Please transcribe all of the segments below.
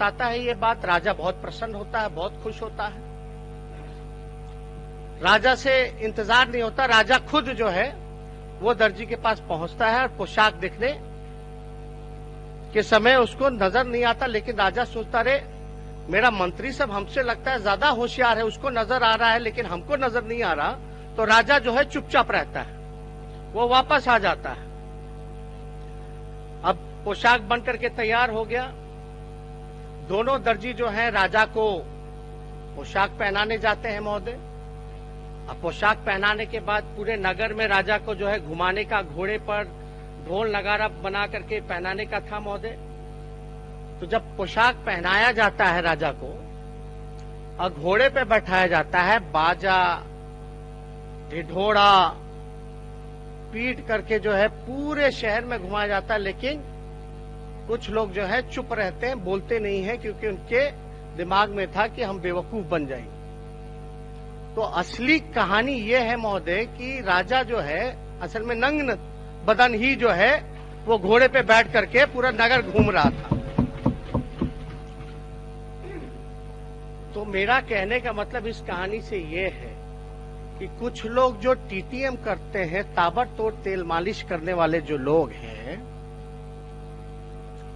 आता है ये बात, राजा बहुत प्रसन्न होता है, बहुत खुश होता है। राजा से इंतजार नहीं होता, राजा खुद जो है वो दर्जी के पास पहुंचता है और पोशाक देखने के समय उसको नजर नहीं आता, लेकिन राजा सोचता रहे मेरा मंत्री सब हमसे लगता है ज्यादा होशियार है, उसको नजर आ रहा है लेकिन हमको नजर नहीं आ रहा। तो राजा जो है चुपचाप रहता है, वो वापस आ जाता है। अब पोशाक बन करके तैयार हो गया। दोनों दर्जी जो है राजा को पोशाक पहनाने जाते हैं महोदय। अब पोशाक पहनाने के बाद पूरे नगर में राजा को जो है घुमाने का, घोड़े पर ढोल नगारा बना करके पहनाने का था महोदय। तो जब पोशाक पहनाया जाता है राजा को और घोड़े पे बैठाया जाता है, बाजा ढिढोड़ा पीट करके जो है पूरे शहर में घुमाया जाता है, लेकिन कुछ लोग जो है चुप रहते हैं, बोलते नहीं है, क्योंकि उनके दिमाग में था कि हम बेवकूफ बन जाएंगे। तो असली कहानी ये है महोदय कि राजा जो है असल में नग्न बदन ही जो है वो घोड़े पे बैठ करके पूरा नगर घूम रहा था। तो मेरा कहने का मतलब इस कहानी से ये है कि कुछ लोग जो टीटीएम करते हैं, ताबड़तोड़ तेल मालिश करने वाले जो लोग हैं,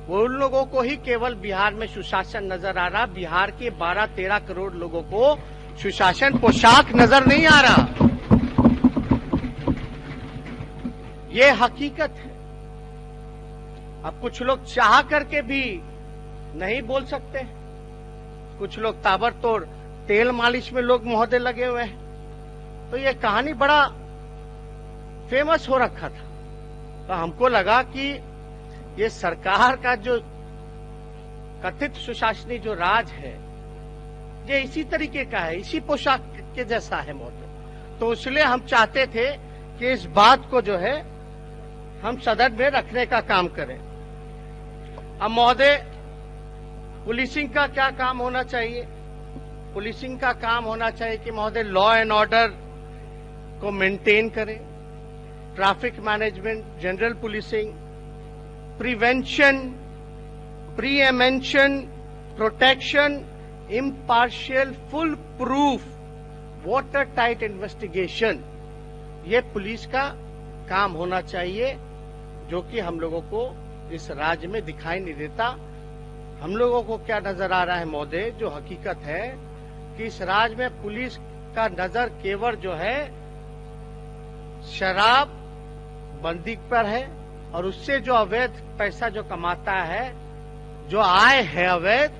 वो उन लोगों को ही केवल बिहार में सुशासन नजर आ रहा। बिहार के 12-13 करोड़ लोगों को सुशासन पोशाक नजर नहीं आ रहा। ये हकीकत है। अब कुछ लोग चाह करके भी नहीं बोल सकते, कुछ लोग ताबड़तोड़ तेल मालिश में लोग महोदय लगे हुए हैं। तो ये कहानी बड़ा फेमस हो रखा था। तो हमको लगा कि ये सरकार का जो कथित सुशासनी जो राज है ये इसी तरीके का है, इसी पोशाक के जैसा है महोदय। तो इसलिए हम चाहते थे कि इस बात को जो है हम सदन में रखने का काम करें। अब महोदय पुलिसिंग का क्या काम होना चाहिए? पुलिसिंग का काम होना चाहिए कि महोदय लॉ एंड ऑर्डर को मेंटेन करें, traffic management, general policing, prevention, preemption, protection, impartial, foolproof, watertight investigation, ये पुलिस का काम होना चाहिए, जो कि हम लोगों को इस राज्य में दिखाई नहीं देता। हम लोगों को क्या नजर आ रहा है महोदय, जो हकीकत है कि इस राज्य में पुलिस का नजर केवल जो है शराब बंदी पर है, और उससे जो अवैध पैसा जो कमाता है, जो आय है अवैध,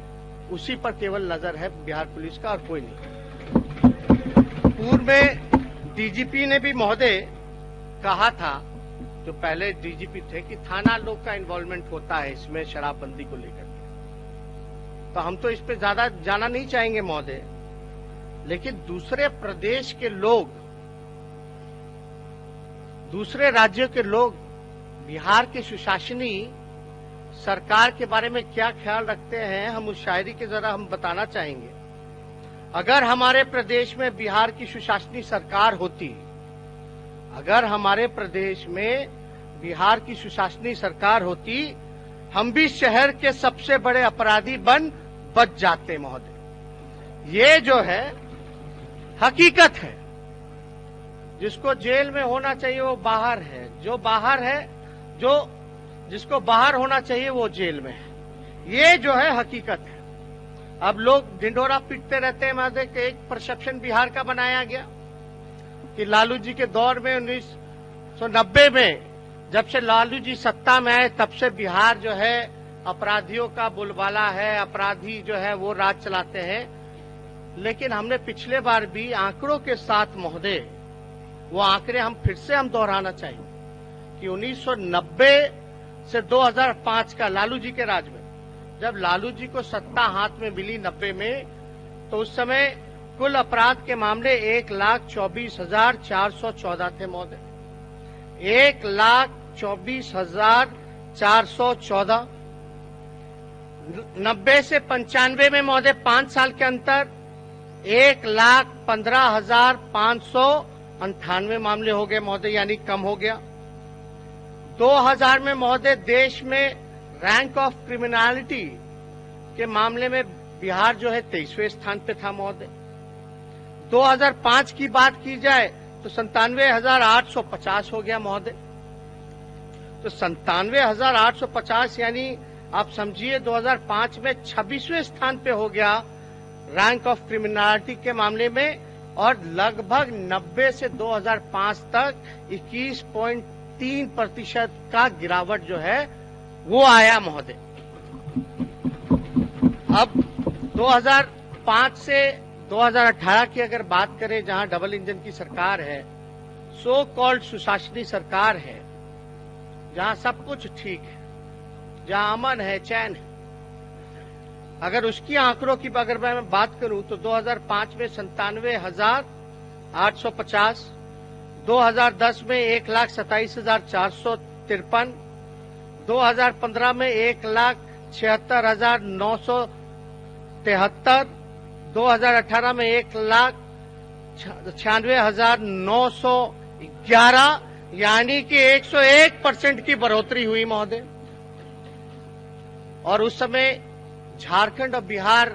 उसी पर केवल नजर है बिहार पुलिस का, और कोई नहीं। पूर्व में डीजीपी ने भी महोदय कहा था, जो पहले डीजीपी थे, कि थाना लोग का इन्वॉल्वमेंट होता है इसमें शराबबंदी को लेकर के। तो हम तो इस पे ज्यादा जाना नहीं चाहेंगे महोदय, लेकिन दूसरे प्रदेश के लोग, दूसरे राज्यों के लोग बिहार के सुशासनी सरकार के बारे में क्या ख्याल रखते हैं, हम उस शायरी के जरा हम बताना चाहेंगे। अगर हमारे प्रदेश में बिहार की सुशासनी सरकार होती, अगर हमारे प्रदेश में बिहार की सुशासनी सरकार होती, हम भी शहर के सबसे बड़े अपराधी बच जाते महोदय। ये जो है हकीकत है। जिसको जेल में होना चाहिए वो बाहर है, जो बाहर है, जो जिसको बाहर होना चाहिए वो जेल में है। ये जो है हकीकत है। अब लोग ढिंढोरा पीटते रहते हैं महोदय कि एक परसेप्शन बिहार का बनाया गया कि लालू जी के दौर में 1990 में जब से लालू जी सत्ता में आए, तब से बिहार जो है अपराधियों का बोलबाला है, अपराधी जो है वो राज चलाते हैं। लेकिन हमने पिछले बार भी आंकड़ों के साथ महोदय, वो आंकड़े हम फिर से हम दोहराना चाहिए कि 1990 से 2005 का लालू जी के राज में, जब लालू जी को सत्ता हाथ में मिली 90 में, तो उस समय कुल अपराध के मामले 1,24,414 थे महोदय। 1,24,414। 90 से 95 में महोदय 5 साल के अंतर 1,15,598 मामले हो गए महोदय, यानी कम हो गया। 2000 में महोदय देश में रैंक ऑफ क्रिमिनलिटी के मामले में बिहार जो है 23वें स्थान पे था महोदय। 2005 की बात की जाए तो 97,850 हो गया महोदय। तो 97,850 यानी आप समझिए 2005 में 26वें स्थान पे हो गया रैंक ऑफ क्रिमिनलिटी के मामले में, और लगभग 90 से 2005 तक 21.3% का गिरावट जो है वो आया महोदय। अब 2005 से 2018 की अगर बात करें, जहां डबल इंजन की सरकार है, सो कॉल्ड सुशासनी सरकार है, जहां सब कुछ ठीक है, जहां अमन है, चैन है, अगर उसकी आंकड़ों की अगर मैं बात करूं तो 2005 में 97,850, 2010 में 1,27,453, 2015 में 1,76,973, 2018 में 1,96,911, यानी कि 101% की बढ़ोतरी हुई महोदय। और उस समय झारखंड और बिहार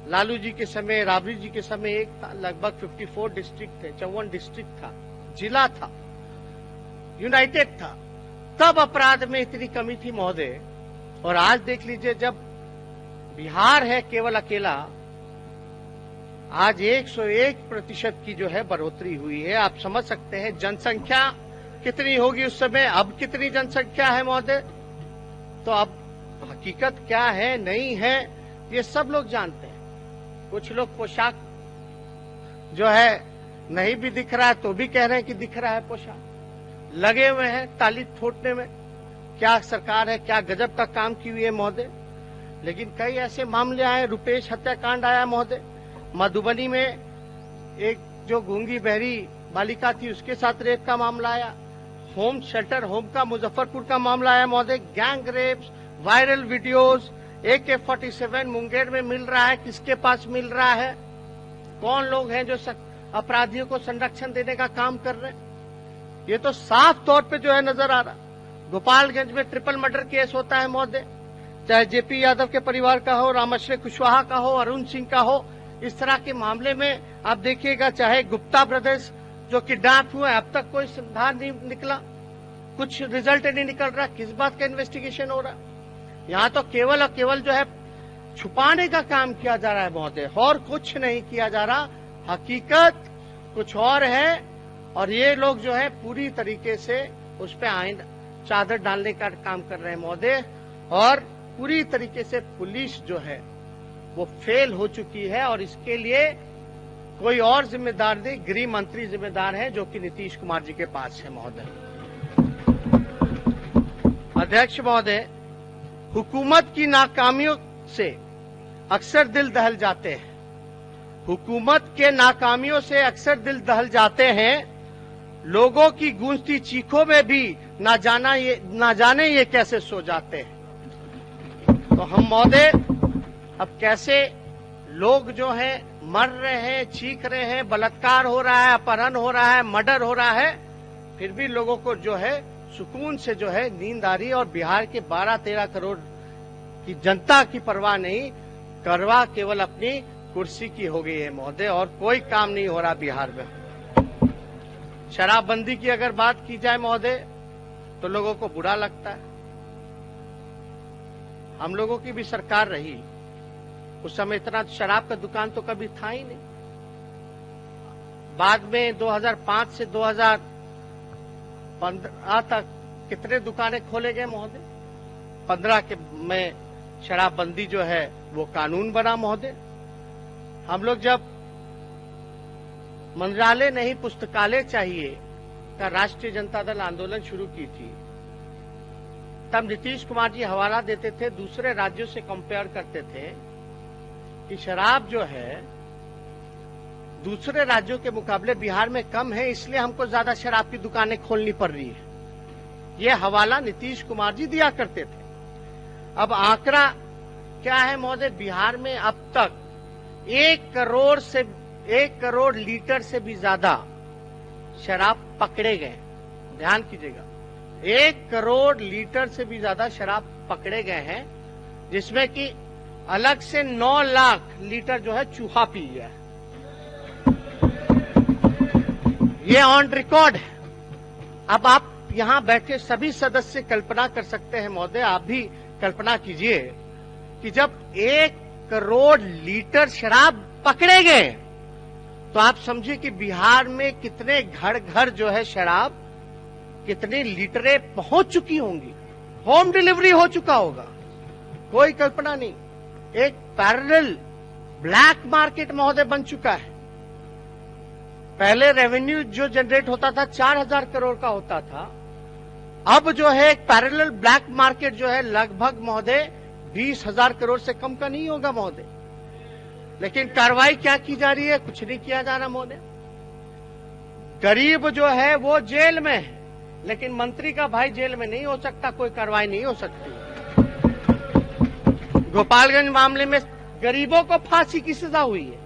लालू जी के समय, राबड़ी जी के समय एक था, लगभग 54 डिस्ट्रिक्ट थे, 54 डिस्ट्रिक्ट था, जिला था, यूनाइटेड था। तब अपराध में इतनी कमी थी महोदय। और आज देख लीजिए, जब बिहार है केवल अकेला, आज 101% की जो है बढ़ोतरी हुई है। आप समझ सकते हैं जनसंख्या कितनी होगी उस समय, अब कितनी जनसंख्या है महोदय। तो अब हकीकत क्या है, नहीं है, ये सब लोग जानते हैं। कुछ लोग पोशाक जो है नहीं भी दिख रहा है तो भी कह रहे हैं कि दिख रहा है पोशाक, लगे हुए हैं ताली ठोकने में। क्या सरकार है, क्या गजब का काम की हुई है महोदय। लेकिन कई ऐसे मामले आए, रुपेश हत्याकांड आया महोदय, मधुबनी में एक जो गूंगी बहरी बालिका थी उसके साथ रेप का मामला आया, होम शेल्टर होम का मुजफ्फरपुर का मामला आया महोदय, gang rapes, viral videos, AK-47 Munger में मिल रहा है, किसके पास मिल रहा है, कौन लोग हैं जो अपराधियों को संरक्षण देने का काम कर रहे हैं, ये तो साफ तौर पे जो है नजर आ रहा। गोपालगंज में ट्रिपल मर्डर केस होता है महोदय, चाहे JP यादव के परिवार का हो, रामश्री कुशवाहा का हो, अरुण सिंह का हो। इस तरह के मामले में आप देखिएगा, चाहे गुप्ता ब्रदर्स जो किडनैप हुए, अब तक कोई सुधार नहीं निकला, कुछ रिजल्ट नहीं निकल रहा, किस बात का इन्वेस्टिगेशन हो रहा। यहाँ तो केवल और केवल जो है छुपाने का काम किया जा रहा है महोदय, और कुछ नहीं किया जा रहा। हकीकत कुछ और है, और ये लोग जो है पूरी तरीके से उस पर आइन चादर डालने का काम कर रहे हैं महोदय। और पूरी तरीके से पुलिस जो है वो फेल हो चुकी है, और इसके लिए कोई और जिम्मेदार नहीं, गृह मंत्री जिम्मेदार है, जो कि नीतीश कुमार जी के पास है महोदय। अध्यक्ष महोदय, हुकूमत की नाकामियों से अक्सर दिल दहल जाते हैं, हुकूमत के नाकामियों से अक्सर दिल दहल जाते हैं। लोगों की गूंजती चीखों में भी ना जाने ये कैसे सो जाते हैं। तो हम महोदय अब कैसे लोग जो हैं मर रहे हैं, चीख रहे हैं, बलात्कार हो रहा है, अपहरण हो रहा है, मर्डर हो रहा है, फिर भी लोगों को जो है सुकून से जो है नींद आ रही है। और बिहार के 12-13 करोड़ की जनता की परवाह नहीं, परवाह केवल अपनी कुर्सी की हो गई है महोदय, और कोई काम नहीं हो रहा बिहार में। शराबबंदी की अगर बात की जाए महोदय तो लोगों को बुरा लगता है। हम लोगों की भी सरकार रही, उस समय इतना शराब का दुकान तो कभी था ही नहीं। बाद में 2005 से 2015 तक कितने दुकानें खोले गए महोदय। 15 के में शराबबंदी जो है वो कानून बना महोदय। हम लोग जब मंत्रालय नहीं पुस्तकालय चाहिए का राष्ट्रीय जनता दल आंदोलन शुरू की थी, तब नीतीश कुमार जी हवाला देते थे, दूसरे राज्यों से कंपेयर करते थे कि शराब जो है दूसरे राज्यों के मुकाबले बिहार में कम है, इसलिए हमको ज्यादा शराब की दुकानें खोलनी पड़ रही है। ये हवाला नीतीश कुमार जी दिया करते थे। अब आंकड़ा क्या है महोदय, बिहार में अब तक 1 करोड़ लीटर से भी ज्यादा शराब पकड़े गए। ध्यान कीजिएगा, 1 करोड़ लीटर से भी ज्यादा शराब पकड़े गए हैं, जिसमें कि अलग से 9 लाख लीटर जो है चूहा पी गया। ये ऑन रिकॉर्ड है। अब आप यहां बैठे सभी सदस्य कल्पना कर सकते हैं महोदय, आप भी कल्पना कीजिए कि जब 1 करोड़ लीटर शराब पकड़े गए तो आप समझिए कि बिहार में कितने घर घर जो है शराब, कितनी लीटरें पहुंच चुकी होंगी, होम डिलीवरी हो चुका होगा, कोई कल्पना नहीं। एक पैरेलल ब्लैक मार्केट महोदय बन चुका है। पहले रेवेन्यू जो जनरेट होता था 4000 करोड़ का होता था, अब जो है एक पैरेलल ब्लैक मार्केट जो है लगभग महोदय 20,000 करोड़ से कम का नहीं होगा महोदय। लेकिन कार्रवाई क्या की जा रही है? कुछ नहीं किया जा रहा महोदय। गरीब जो है वो जेल में है, लेकिन मंत्री का भाई जेल में नहीं हो सकता, कोई कार्रवाई नहीं हो सकती। गोपालगंज मामले में गरीबों को फांसी की सजा हुई है।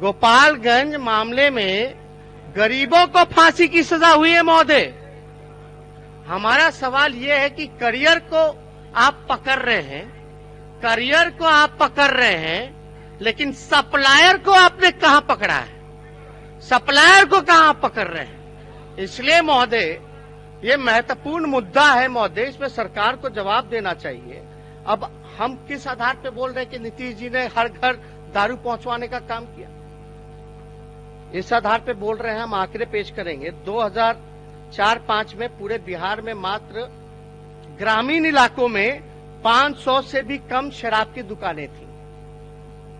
गोपालगंज मामले में गरीबों को फांसी की सजा हुई है महोदय। हमारा सवाल यह है कि करियर को आप पकड़ रहे हैं, करियर को आप पकड़ रहे हैं, लेकिन सप्लायर को आपने कहां पकड़ा है? सप्लायर को कहां पकड़ रहे हैं? इसलिए महोदय ये महत्वपूर्ण मुद्दा है महोदय, इसमें सरकार को जवाब देना चाहिए। अब हम किस आधार पे बोल रहे हैं कि नीतीश जी ने हर घर दारू पहुंचवाने का काम किया? इस आधार पे बोल रहे हैं, हम आंकड़े पेश करेंगे। 2004-05 में पूरे बिहार में मात्र ग्रामीण इलाकों में 500 से भी कम शराब की दुकानें थी।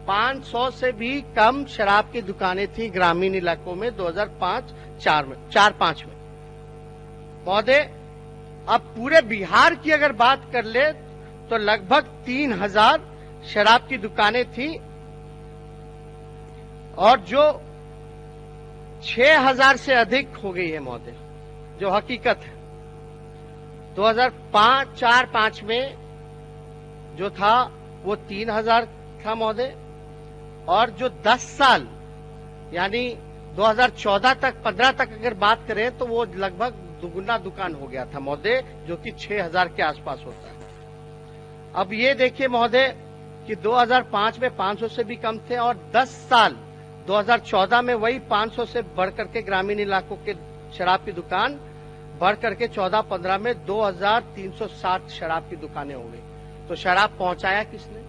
500 से भी कम शराब की दुकानें थी ग्रामीण इलाकों में 2004-05 में महोदय। अब पूरे बिहार की अगर बात कर ले तो लगभग 3000 शराब की दुकानें थी, और जो 6000 से अधिक हो गई है महोदय, जो हकीकत है। 2004-05 में जो था वो 3000 था महोदय, और जो 10 साल यानी 2014 तक 15 तक अगर बात करें तो वो लगभग दुगुना दुकान हो गया था महोदय, जो कि 6000 के आसपास होता है। अब ये देखिए महोदय कि 2005 में 500 से भी कम थे, और 10 साल 2014 में वही 500 से बढ़ करके ग्रामीण इलाकों के शराब की दुकान बढ़ करके 14-15 में 2360 शराब की दुकानें हो गई। तो शराब पहुंचाया किसने?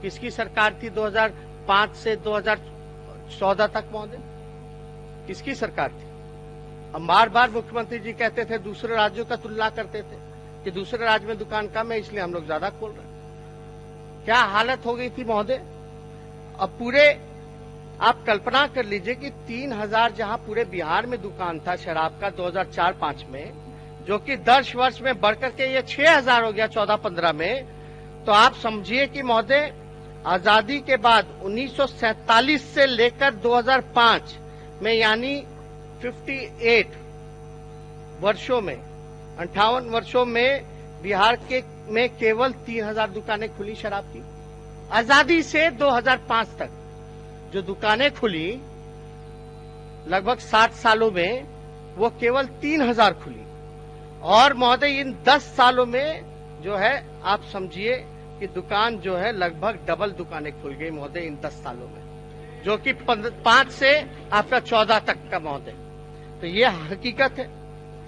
किसकी सरकार थी 2005 से 2014 तक महोदय? किसकी सरकार थी? हम बार बार मुख्यमंत्री जी कहते थे, दूसरे राज्यों का तुलना करते थे कि दूसरे राज्य में दुकान कम है इसलिए हम लोग ज्यादा खोल रहे हैं। क्या हालत हो गई थी महोदय? अब पूरे आप कल्पना कर लीजिए कि 3000 जहां पूरे बिहार में दुकान था शराब का 2004-05 में, जो कि 10 वर्ष में बढ़कर के ये 6000 हो गया 14-15 में। तो आप समझिए कि महोदय आजादी के बाद 1947 से लेकर 2005 में यानी 58 वर्षों में, 58 वर्षों में बिहार के में केवल 3000 दुकानें खुली शराब की। आजादी से 2005 तक जो दुकानें खुली लगभग 60 सालों में, वो केवल 3000 खुली। और महोदय इन 10 सालों में जो है आप समझिए कि दुकान जो है लगभग डबल दुकानें खुल गई महोदय इन 10 सालों में, जो कि 5 से आपका 14 तक का महोदय। तो ये हकीकत है।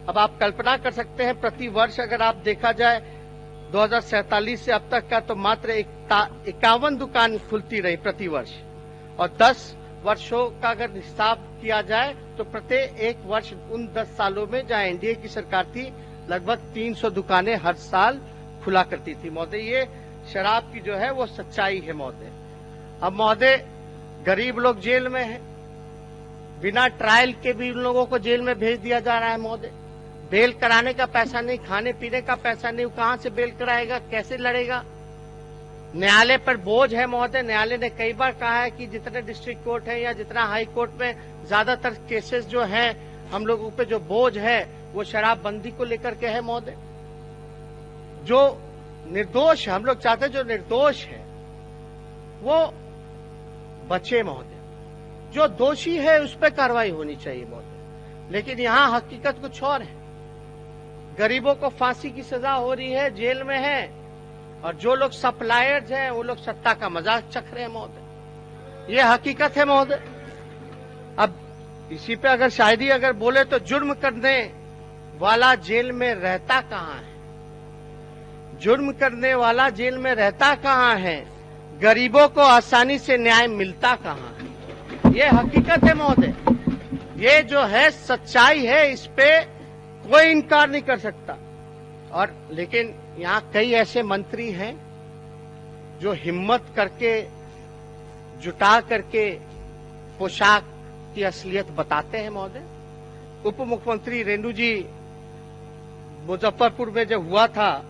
अब आप कल्पना कर सकते हैं प्रति वर्ष अगर आप देखा जाए 2047 से अब तक का, तो मात्र 51 दुकान खुलती रही प्रति वर्ष, और 10 वर्षों का अगर हिसाब किया जाए तो प्रत्येक एक वर्ष उन 10 सालों में जहां एनडीए की सरकार थी लगभग 300 दुकानें हर साल खुला करती थी महोदय। ये शराब की जो है वो सच्चाई है महोदय। अब महोदय गरीब लोग जेल में हैं, बिना ट्रायल के भी उन लोगों को जेल में भेज दिया जा रहा है महोदय। बेल कराने का पैसा नहीं, खाने पीने का पैसा नहीं, कहां से बेल कराएगा, कैसे लड़ेगा? न्यायालय पर बोझ है महोदय। न्यायालय ने कई बार कहा है कि जितने डिस्ट्रिक्ट कोर्ट है या जितना हाई कोर्ट में ज्यादातर केसेस जो हैं हम लोगों पे जो बोझ है वो शराबबंदी को लेकर के है महोदय। जो निर्दोष, हम लोग चाहते हैं जो निर्दोष है वो बचे महोदय, जो दोषी है उस पर कार्रवाई होनी चाहिए महोदय। लेकिन यहाँ हकीकत कुछ और है। गरीबों को फांसी की सजा हो रही है, जेल में है, और जो लोग सप्लायर्स हैं वो लोग सत्ता का मजाक चख रहे हैं महोदय। ये हकीकत है महोदय। अब इसी पे अगर शायरी अगर बोले तो जुर्म करने वाला जेल में रहता कहाँ है, जुर्म करने वाला जेल में रहता कहाँ है, गरीबों को आसानी से न्याय मिलता कहाँ है। ये हकीकत है महोदय, ये जो है सच्चाई है, इस पे कोई इनकार नहीं कर सकता। और लेकिन यहाँ कई ऐसे मंत्री हैं जो हिम्मत करके जुटा करके पोशाक की असलियत बताते हैं महोदय। उप मुख्यमंत्री रेणु जी मुजफ्फरपुर में जब हुआ था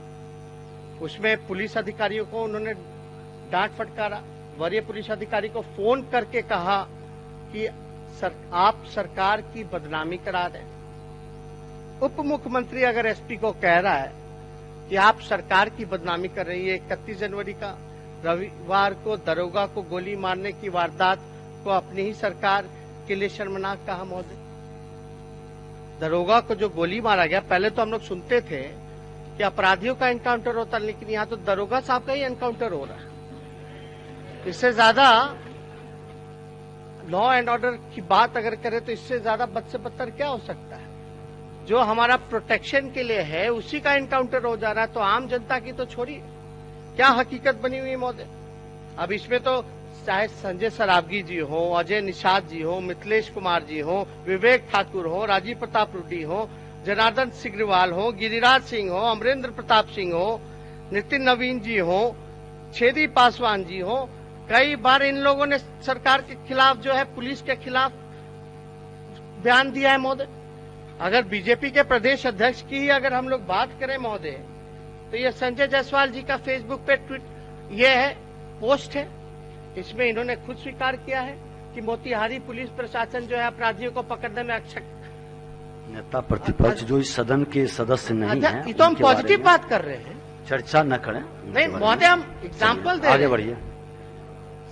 उसमें पुलिस अधिकारियों को उन्होंने डांट फटकारा। वरीय पुलिस अधिकारी को फोन करके कहा कि आप सरकार की बदनामी करा दें। उप मुख्यमंत्री अगर एसपी को कह रहा है कि आप सरकार की बदनामी कर रही है, 31 जनवरी का रविवार को दरोगा को गोली मारने की वारदात को अपनी ही सरकार के लिए शर्मनाक कहा महोदय। दरोगा को जो गोली मारा गया, पहले तो हम लोग सुनते थे कि अपराधियों का एनकाउंटर होता, लेकिन यहाँ तो दरोगा साहब का ही एनकाउंटर हो रहा है। इससे ज्यादा लॉ एंड ऑर्डर की बात अगर करें तो इससे ज्यादा बद से बदतर क्या हो सकता है। जो हमारा प्रोटेक्शन के लिए है उसी का एनकाउंटर हो जा रहा है, तो आम जनता की तो छोड़िए, क्या हकीकत बनी हुई है महोदय। अब इसमें तो चाहे संजय सरावगी जी हो, अजय निषाद जी हो, मिथिलेश कुमार जी हो, विवेक ठाकुर हो, राजीव प्रताप रूडी हो, जनार्दन सिग्रीवाल हो, गिरिराज सिंह हो, अमरेंद्र प्रताप सिंह हो, नितिन नवीन जी हो, छेदी पासवान जी हो, कई बार इन लोगों ने सरकार के खिलाफ जो है पुलिस के खिलाफ बयान दिया है महोदय। अगर बीजेपी के प्रदेश अध्यक्ष की ही अगर हम लोग बात करें महोदय, तो ये संजय जायसवाल जी का फेसबुक पे ट्वीट ये है, पोस्ट है, इसमें इन्होंने खुद स्वीकार किया है कि मोतिहारी पुलिस प्रशासन जो है अपराधियों को पकड़ने में अक्षम। नेता प्रतिपक्ष जो इस सदन के सदस्य नहीं है, ये तो हम पॉजिटिव बात कर रहे हैं, चर्चा न करें। नहीं महोदय, हम एग्जाम्पल दे आगे बढ़िए।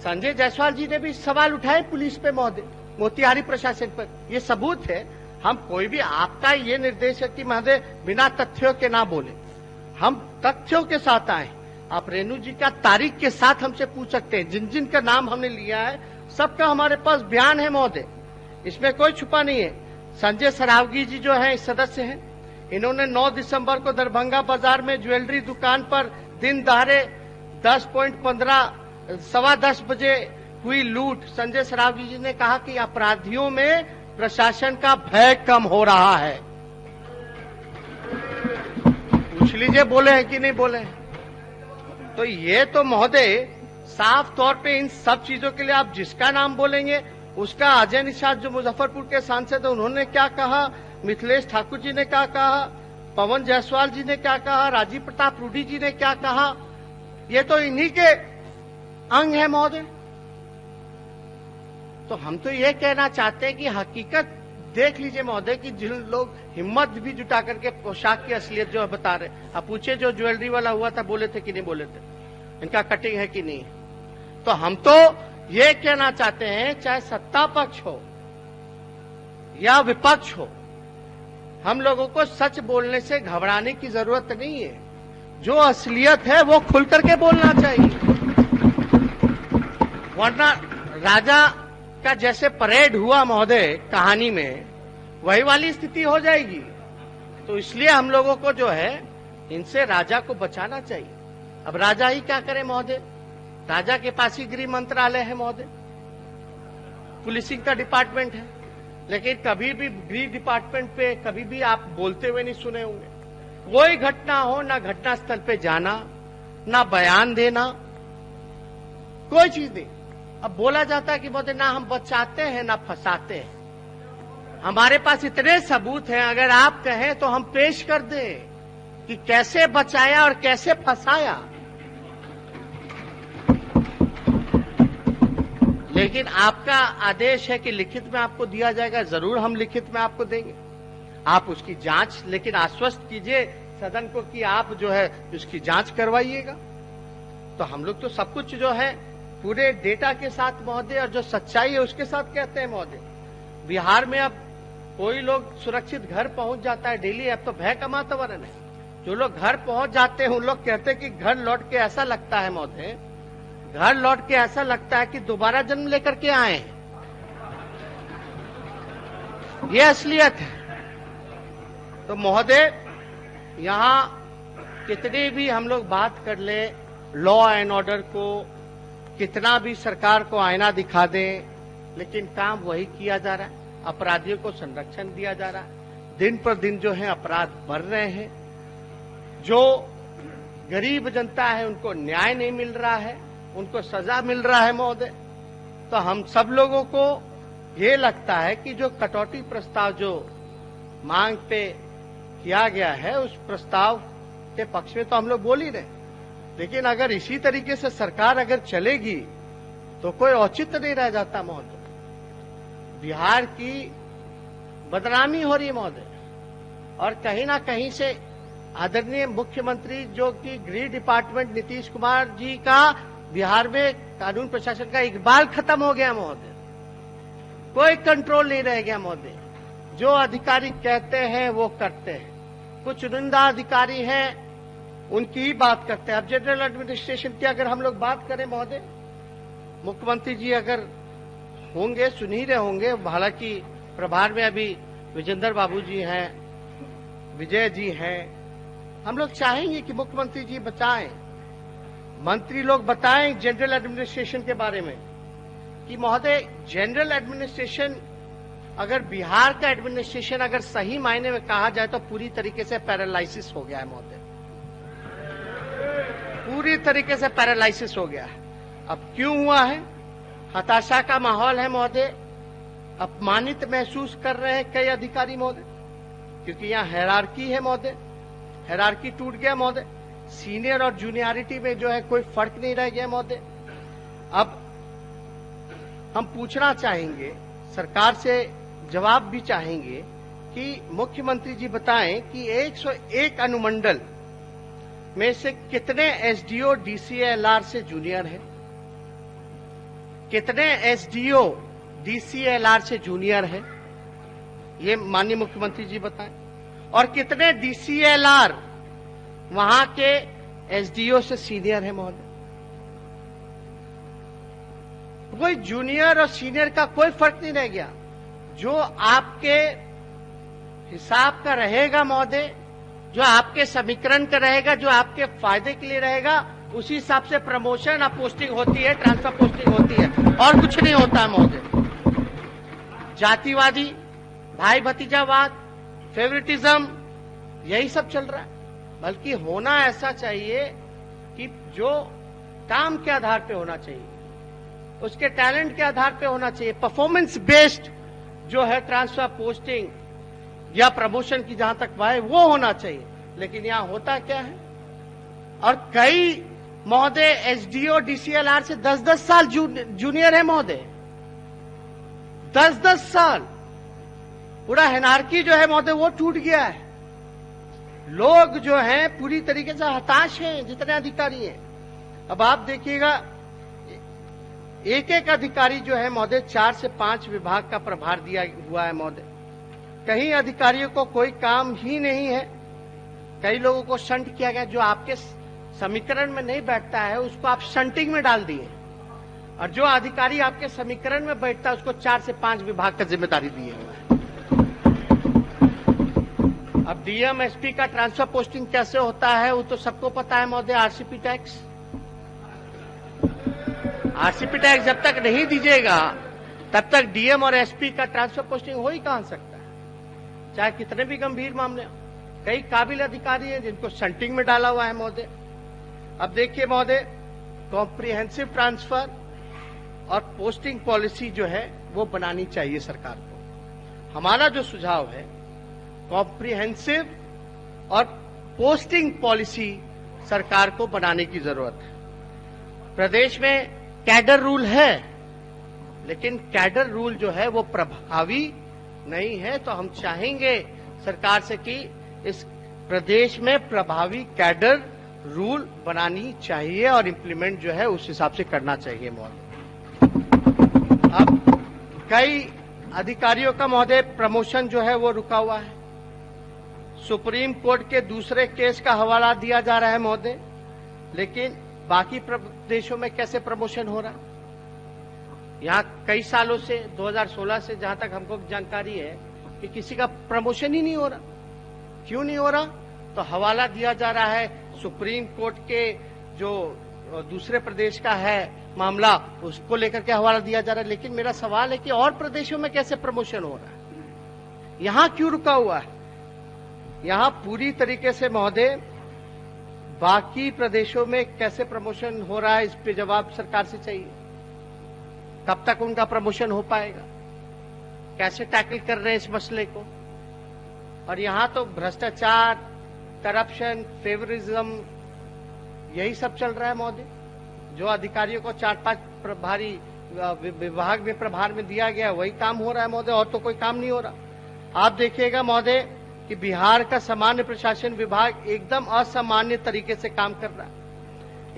संजय जायसवाल जी ने भी सवाल उठाए पुलिस पे महोदय, मोतिहारी प्रशासन पर, ये सबूत है। हम कोई भी, आपका ये निर्देश है कि महोदय बिना तथ्यों के ना बोले, हम तथ्यों के साथ आए। आप रेणु जी का तारीख के साथ हमसे पूछ सकते हैं, जिन जिन का नाम हमने लिया है सबका हमारे पास बयान है महोदय, इसमें कोई छुपा नहीं है। संजय सरावगी जी जो है सदस्य हैं, इन्होंने 9 दिसंबर को दरभंगा बाजार में ज्वेलरी दुकान पर दिन दहाड़े 10:15 बजे हुई लूट। संजय सरावगी जी ने कहा कि अपराधियों में प्रशासन का भय कम हो रहा है। पूछ लीजिए बोले हैं कि नहीं बोले हैं। तो ये तो महोदय साफ तौर पे इन सब चीजों के लिए आप जिसका नाम बोलेंगे उसका, अजय निषाद जो मुजफ्फरपुर के सांसद है उन्होंने क्या कहा, मिथिलेश ठाकुर जी ने क्या कहा, पवन जायसवाल जी ने क्या कहा, राजीव प्रताप रूडी जी ने क्या कहा, ये तो इन्हीं के अंग है महोदय। तो हम तो ये कहना चाहते हैं कि हकीकत देख लीजिए महोदय कि जिन लोग हिम्मत भी जुटा करके पोशाक की असलियत जो है बता रहे, आप पूछे जो ज्वेलरी वाला हुआ था बोले थे कि नहीं बोले थे, इनका कटिंग है कि नहीं। तो हम तो ये कहना चाहते हैं चाहे सत्ता पक्ष हो या विपक्ष हो, हम लोगों को सच बोलने से घबराने की जरूरत नहीं है। जो असलियत है वो खुल करके बोलना चाहिए, वरना राजा का जैसे परेड हुआ महोदय कहानी में, वही वाली स्थिति हो जाएगी। तो इसलिए हम लोगों को जो है इनसे राजा को बचाना चाहिए। अब राजा ही क्या करे महोदय, राजा के पास ही गृह मंत्रालय है महोदय, पुलिसिंग का डिपार्टमेंट है, लेकिन कभी भी गृह डिपार्टमेंट पे कभी भी आप बोलते हुए नहीं सुने होंगे। कोई घटना हो, ना घटना स्थल पे जाना, ना बयान देना, कोई चीज नहीं। अब बोला जाता है कि महोदय ना हम बचाते हैं ना फंसाते हैं। हमारे पास इतने सबूत हैं, अगर आप कहें तो हम पेश कर दें कि कैसे बचाया और कैसे फंसाया। लेकिन आपका आदेश है कि लिखित में आपको दिया जाएगा, जरूर हम लिखित में आपको देंगे। आप उसकी जांच लेकिन आश्वस्त कीजिए सदन को कि आप जो है उसकी जांच करवाइएगा। तो हम लोग तो सब कुछ जो है पूरे डेटा के साथ महोदय, और जो सच्चाई है उसके साथ कहते हैं महोदय। बिहार में अब कोई लोग सुरक्षित घर पहुंच जाता है डेली, अब तो भय का वातावरण है। जो लोग घर पहुंच जाते हैं उन लोग कहते हैं कि घर लौट के ऐसा लगता है महोदय, घर लौट के ऐसा लगता है कि दोबारा जन्म लेकर के आए हैं। ये असलियत है। तो महोदय, यहां कितनी भी हम लोग बात कर ले, लॉ एंड ऑर्डर को कितना भी सरकार को आईना दिखा दें, लेकिन काम वही किया जा रहा है। अपराधियों को संरक्षण दिया जा रहा है। दिन पर दिन जो है अपराध बढ़ रहे हैं। जो गरीब जनता है उनको न्याय नहीं मिल रहा है, उनको सजा मिल रहा है महोदय। तो हम सब लोगों को ये लगता है कि जो कटौती प्रस्ताव जो मांग पे किया गया है, उस प्रस्ताव के पक्ष में तो हम लोग बोल ही रहे, लेकिन अगर इसी तरीके से सरकार अगर चलेगी तो कोई औचित्य नहीं रह जाता महोदय। बिहार की बदनामी हो रही है महोदय, और कहीं ना कहीं से आदरणीय मुख्यमंत्री जो कि गृह डिपार्टमेंट नीतीश कुमार जी का बिहार में कानून प्रशासन का इकबाल खत्म हो गया महोदय। कोई कंट्रोल नहीं रह गया महोदय। जो अधिकारी कहते हैं वो करते हैं। कुछ चुनिंदा अधिकारी हैं, उनकी ही बात करते हैं। अब जनरल एडमिनिस्ट्रेशन की अगर हम लोग बात करें महोदय, मुख्यमंत्री जी अगर होंगे, सुन ही रहे होंगे, हालांकि प्रभार में अभी विजेंद्र बाबू जी हैं, विजय जी हैं। हम लोग चाहेंगे कि मुख्यमंत्री जी बताएं, मंत्री लोग बताएं जनरल एडमिनिस्ट्रेशन के बारे में कि महोदय जनरल एडमिनिस्ट्रेशन, अगर बिहार का एडमिनिस्ट्रेशन अगर सही मायने में कहा जाए तो पूरी तरीके से पैरालाइसिस हो गया है महोदय। पूरी तरीके से पैरालाइसिस हो गया है। अब क्यों हुआ है? हताशा का माहौल है महोदय। अपमानित महसूस कर रहे हैं कई अधिकारी महोदय, क्योंकि यहाँ हायरार्की है महोदय। हायरार्की टूट गया महोदय। सीनियर और जूनियरिटी में जो है कोई फर्क नहीं रह गया महोदय। अब हम पूछना चाहेंगे, सरकार से जवाब भी चाहेंगे कि मुख्यमंत्री जी बताएं कि 101 अनुमंडल में से कितने एसडीओ डीसीएलआर से जूनियर हैं, कितने एसडीओ डीसीएलआर से जूनियर हैं, ये माननीय मुख्यमंत्री जी बताएं। और कितने डीसीएलआर वहां के एसडीओ से सीनियर है महोदय। कोई जूनियर और सीनियर का कोई फर्क नहीं रह गया। जो आपके हिसाब का रहेगा महोदय, जो आपके समीकरण का रहेगा, जो आपके फायदे के लिए रहेगा, उसी हिसाब से प्रमोशन और पोस्टिंग होती है, ट्रांसफर पोस्टिंग होती है, और कुछ नहीं होता है महोदय। जातिवादी, भाई भतीजावाद, फेवरेटिज्म, यही सब चल रहा है। बल्कि होना ऐसा चाहिए कि जो काम के आधार पे होना चाहिए, उसके टैलेंट के आधार पे होना चाहिए। परफॉर्मेंस बेस्ड जो है ट्रांसफर पोस्टिंग या प्रमोशन की जहां तक बात है वो होना चाहिए। लेकिन यहां होता क्या है, और कई महोदय एसडीओ डीसीएलआर से 10-10 साल जूनियर है महोदय। 10-10 साल पूरा हायरार्की जो है महोदय वो टूट गया है। लोग जो हैं पूरी तरीके से हताश हैं, जितने अधिकारी हैं। अब आप देखिएगा, एक एक अधिकारी जो है महोदय 4 से 5 विभाग का प्रभार दिया हुआ है महोदय। कहीं अधिकारियों को कोई काम ही नहीं है। कई लोगों को शंट किया गया, जो आपके समीकरण में नहीं बैठता है उसको आप शंटिंग में डाल दिए, और जो अधिकारी आपके समीकरण में बैठता है उसको 4 से 5 विभाग का जिम्मेदारी दी है। अब डीएम एसपी का ट्रांसफर पोस्टिंग कैसे होता है वो तो सबको पता है महोदय। आरसीपी टैक्स जब तक नहीं दीजिएगा तब तक डीएम और एसपी का ट्रांसफर पोस्टिंग हो ही कहां सकता है, चाहे कितने भी गंभीर मामले हो। कई काबिल अधिकारी हैं जिनको शंटिंग में डाला हुआ है महोदय। अब देखिए महोदय, कॉम्प्रिहेंसिव ट्रांसफर और पोस्टिंग पॉलिसी जो है वो बनानी चाहिए सरकार को। हमारा जो सुझाव है, कॉम्प्रिहेंसिव और पोस्टिंग पॉलिसी सरकार को बनाने की जरूरत है। प्रदेश में कैडर रूल है, लेकिन कैडर रूल जो है वो प्रभावी नहीं है। तो हम चाहेंगे सरकार से कि इस प्रदेश में प्रभावी कैडर रूल बनानी चाहिए और इम्प्लीमेंट जो है उस हिसाब से करना चाहिए महोदय। अब कई अधिकारियों का महोदय प्रमोशन जो है वो रुका हुआ है। सुप्रीम कोर्ट के दूसरे केस का हवाला दिया जा रहा है महोदय, लेकिन बाकी प्रदेशों में कैसे प्रमोशन हो रहा? यहाँ कई सालों से 2016 से जहां तक हमको जानकारी है कि किसी का प्रमोशन ही नहीं हो रहा। क्यों नहीं हो रहा? तो हवाला दिया जा रहा है सुप्रीम कोर्ट के जो दूसरे प्रदेश का है मामला, उसको लेकर के हवाला दिया जा रहा है। लेकिन मेरा सवाल है कि और प्रदेशों में कैसे प्रमोशन हो रहा है, यहां क्यों रुका हुआ है? यहां पूरी तरीके से महोदय बाकी प्रदेशों में कैसे प्रमोशन हो रहा है, इस पे जवाब सरकार से चाहिए। कब तक उनका प्रमोशन हो पाएगा? कैसे टैकल कर रहे हैं इस मसले को? और यहां तो भ्रष्टाचार, करप्शन, फेवरिज्म, यही सब चल रहा है महोदय। जो अधिकारियों को 4-5 प्रभारी विभाग में प्रभार में दिया गया वही काम हो रहा है महोदय, और तो कोई काम नहीं हो रहा। आप देखिएगा महोदय कि बिहार का सामान्य प्रशासन विभाग एकदम असामान्य तरीके से काम कर रहा है,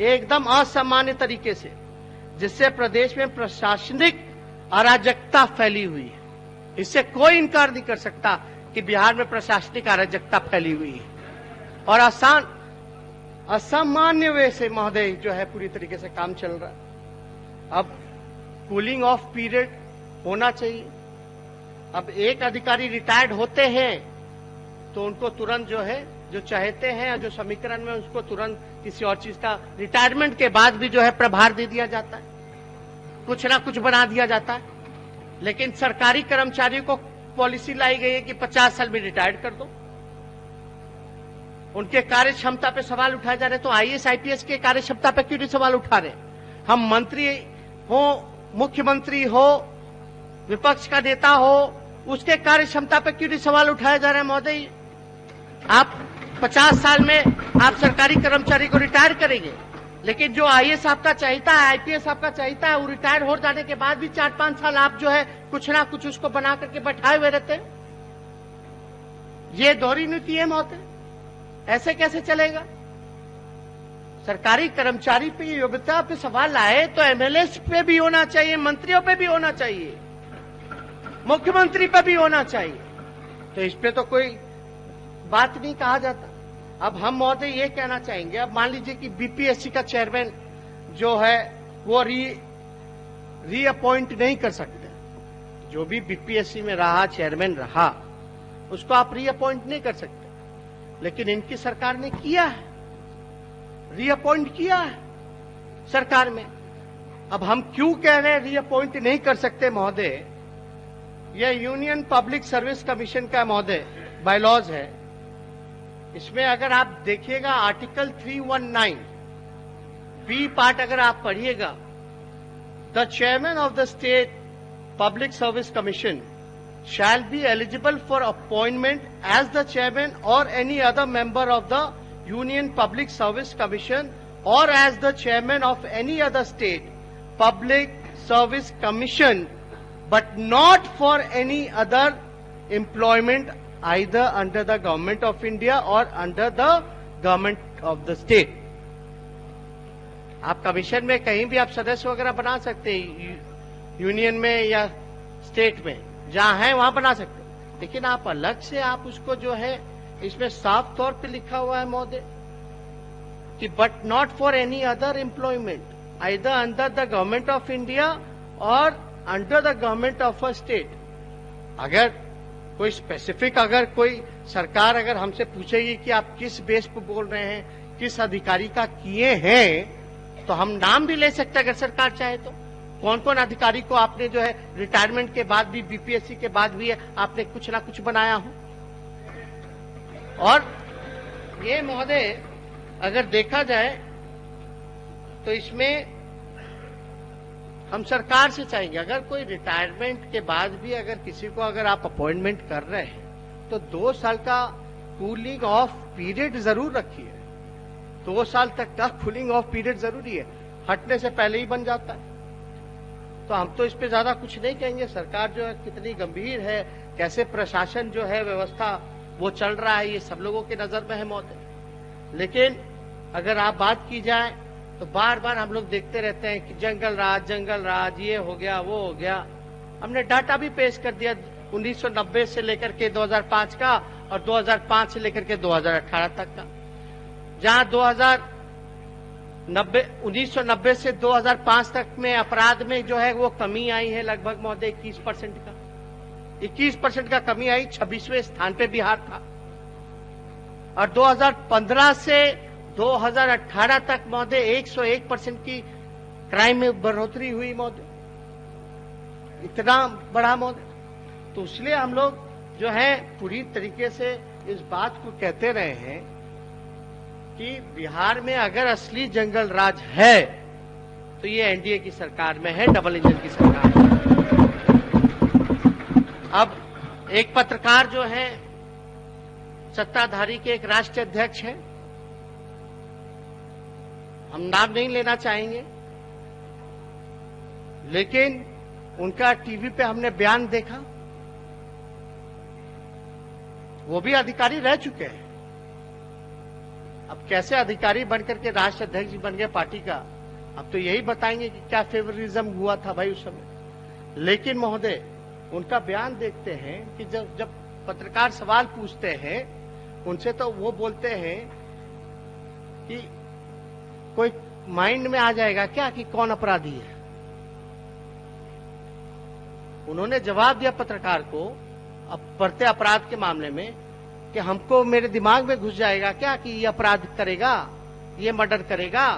एकदम असामान्य तरीके से, जिससे प्रदेश में प्रशासनिक अराजकता फैली हुई है। इससे कोई इनकार नहीं कर सकता कि बिहार में प्रशासनिक अराजकता फैली हुई है, और असामान्य वे से महोदय जो है पूरी तरीके से काम चल रहा है। अब कूलिंग ऑफ पीरियड होना चाहिए। अब एक अधिकारी रिटायर्ड होते हैं तो उनको तुरंत जो है, जो चाहते हैं, जो समीकरण में उसको तुरंत किसी और चीज का रिटायरमेंट के बाद भी जो है प्रभार दे दिया जाता है, कुछ ना कुछ बना दिया जाता है। लेकिन सरकारी कर्मचारियों को पॉलिसी लाई गई है कि 50 साल में रिटायर्ड कर दो। उनके कार्य क्षमता पे सवाल उठाए जा रहे हैं, तो आईएएस आईपीएस के कार्य क्षमता पे क्यों नहीं सवाल उठा रहे? हम मंत्री हो, मुख्यमंत्री हो, विपक्ष का नेता हो, उसके कार्य क्षमता पे क्यों नहीं सवाल उठाया जा रहा है महोदय? आप 50 साल में आप सरकारी कर्मचारी को रिटायर करेंगे, लेकिन जो आईएएस आपका चाहता है, आईपीएस आपका चाहता है, वो रिटायर हो जाने के बाद भी 4-5 साल आप जो है कुछ ना कुछ उसको बना करके बैठाए हुए रहते हैं। ये दोहरी नीति है महोदय, ऐसे कैसे चलेगा? सरकारी कर्मचारी पे योग्यता पे सवाल आए तो एमएलए पे भी होना चाहिए, मंत्रियों पे भी होना चाहिए, मुख्यमंत्री पे भी होना चाहिए। तो इस पे तो कोई बात नहीं कहा जाता। अब हम महोदय ये कहना चाहेंगे, अब मान लीजिए कि बीपीएससी का चेयरमैन जो है वो रीअपॉइंट नहीं कर सकते। जो भी बीपीएससी में रहा, चेयरमैन रहा, उसको आप रीअपॉइंट नहीं कर सकते। लेकिन इनकी सरकार ने किया है, रीअपॉइंट किया है सरकार में। अब हम क्यों कह रहे हैं रीअपॉइंट नहीं कर सकते महोदय? यह यूनियन पब्लिक सर्विस कमीशन का महोदय बायलॉज है। इसमें अगर आप देखिएगा आर्टिकल 319 बी पार्ट अगर आप पढ़िएगा, the chairman of the state public service commission shall be eligible for appointment as the chairman or any other member of the Union Public Service Commission or as the chairman of any other state public service commission, but not for any other employment either under the government of India or under the government of the state. आप commission में कहीं भी आप सदस्य वगैरह बना सकते हैं, यूनियन में या स्टेट में, जहां है वहां बना सकते हैं। लेकिन आप अलग से आप उसको जो है, इसमें साफ तौर पे लिखा हुआ है महोदय कि but not for any other employment either under the government of India or under the government of a state. अगर कोई स्पेसिफिक, अगर कोई सरकार अगर हमसे पूछेगी कि आप किस बेस पर बोल रहे हैं, किस अधिकारी का किए हैं, तो हम नाम भी ले सकते हैं अगर सरकार चाहे तो। कौन कौन अधिकारी को आपने जो है रिटायरमेंट के बाद भी, बीपीएससी के बाद भी आपने कुछ ना कुछ बनाया हो। और ये महोदय अगर देखा जाए तो इसमें हम सरकार से चाहेंगे, अगर कोई रिटायरमेंट के बाद भी अगर किसी को अगर आप अपॉइंटमेंट कर रहे हैं तो 2 साल का कूलिंग ऑफ पीरियड जरूर रखिए। 2 साल तक का कूलिंग ऑफ पीरियड जरूरी है, हटने से पहले ही बन जाता है। तो हम तो इस पे ज्यादा कुछ नहीं कहेंगे। सरकार जो है कितनी गंभीर है, कैसे प्रशासन जो है व्यवस्था वो चल रहा है, ये सब लोगों के नजर में है महोदय। लेकिन अगर आप बात की जाए तो बार बार हम लोग देखते रहते हैं कि जंगल राज, ये हो गया, वो हो गया। हमने डाटा भी पेश कर दिया 1990 से लेकर के 2005 का, और 2005 से लेकर के 2018 तक का, जहां 1990 से 2005 तक में अपराध में जो है वो कमी आई है लगभग महोदय 21% का, 21% का कमी आई, 26वें स्थान पे बिहार था। और 2015 से 2018 तक महोदय 101% की क्राइम में बढ़ोतरी हुई महोदय, इतना बड़ा महोदय। तो इसलिए हम लोग जो है पूरी तरीके से इस बात को कहते रहे हैं कि बिहार में अगर असली जंगल राज है तो ये एनडीए की सरकार में है, डबल इंजन की सरकार में। अब एक पत्रकार जो है सत्ताधारी के एक राष्ट्रीय अध्यक्ष हैं, हम नाम नहीं लेना चाहेंगे, लेकिन उनका टीवी पे हमने बयान देखा, वो भी अधिकारी रह चुके हैं। अब कैसे अधिकारी बनकर के राष्ट्रीय अध्यक्ष बन गए पार्टी का, अब तो यही बताएंगे कि क्या फेवरिज्म हुआ था भाई उस समय। लेकिन महोदय उनका बयान देखते हैं कि जब पत्रकार सवाल पूछते हैं उनसे, तो वो बोलते हैं कि कोई माइंड में आ जाएगा क्या कि कौन अपराधी है। उन्होंने जवाब दिया पत्रकार को बढ़ते अपराध के मामले में कि हमको मेरे दिमाग में घुस जाएगा क्या कि ये अपराध करेगा, ये मर्डर करेगा।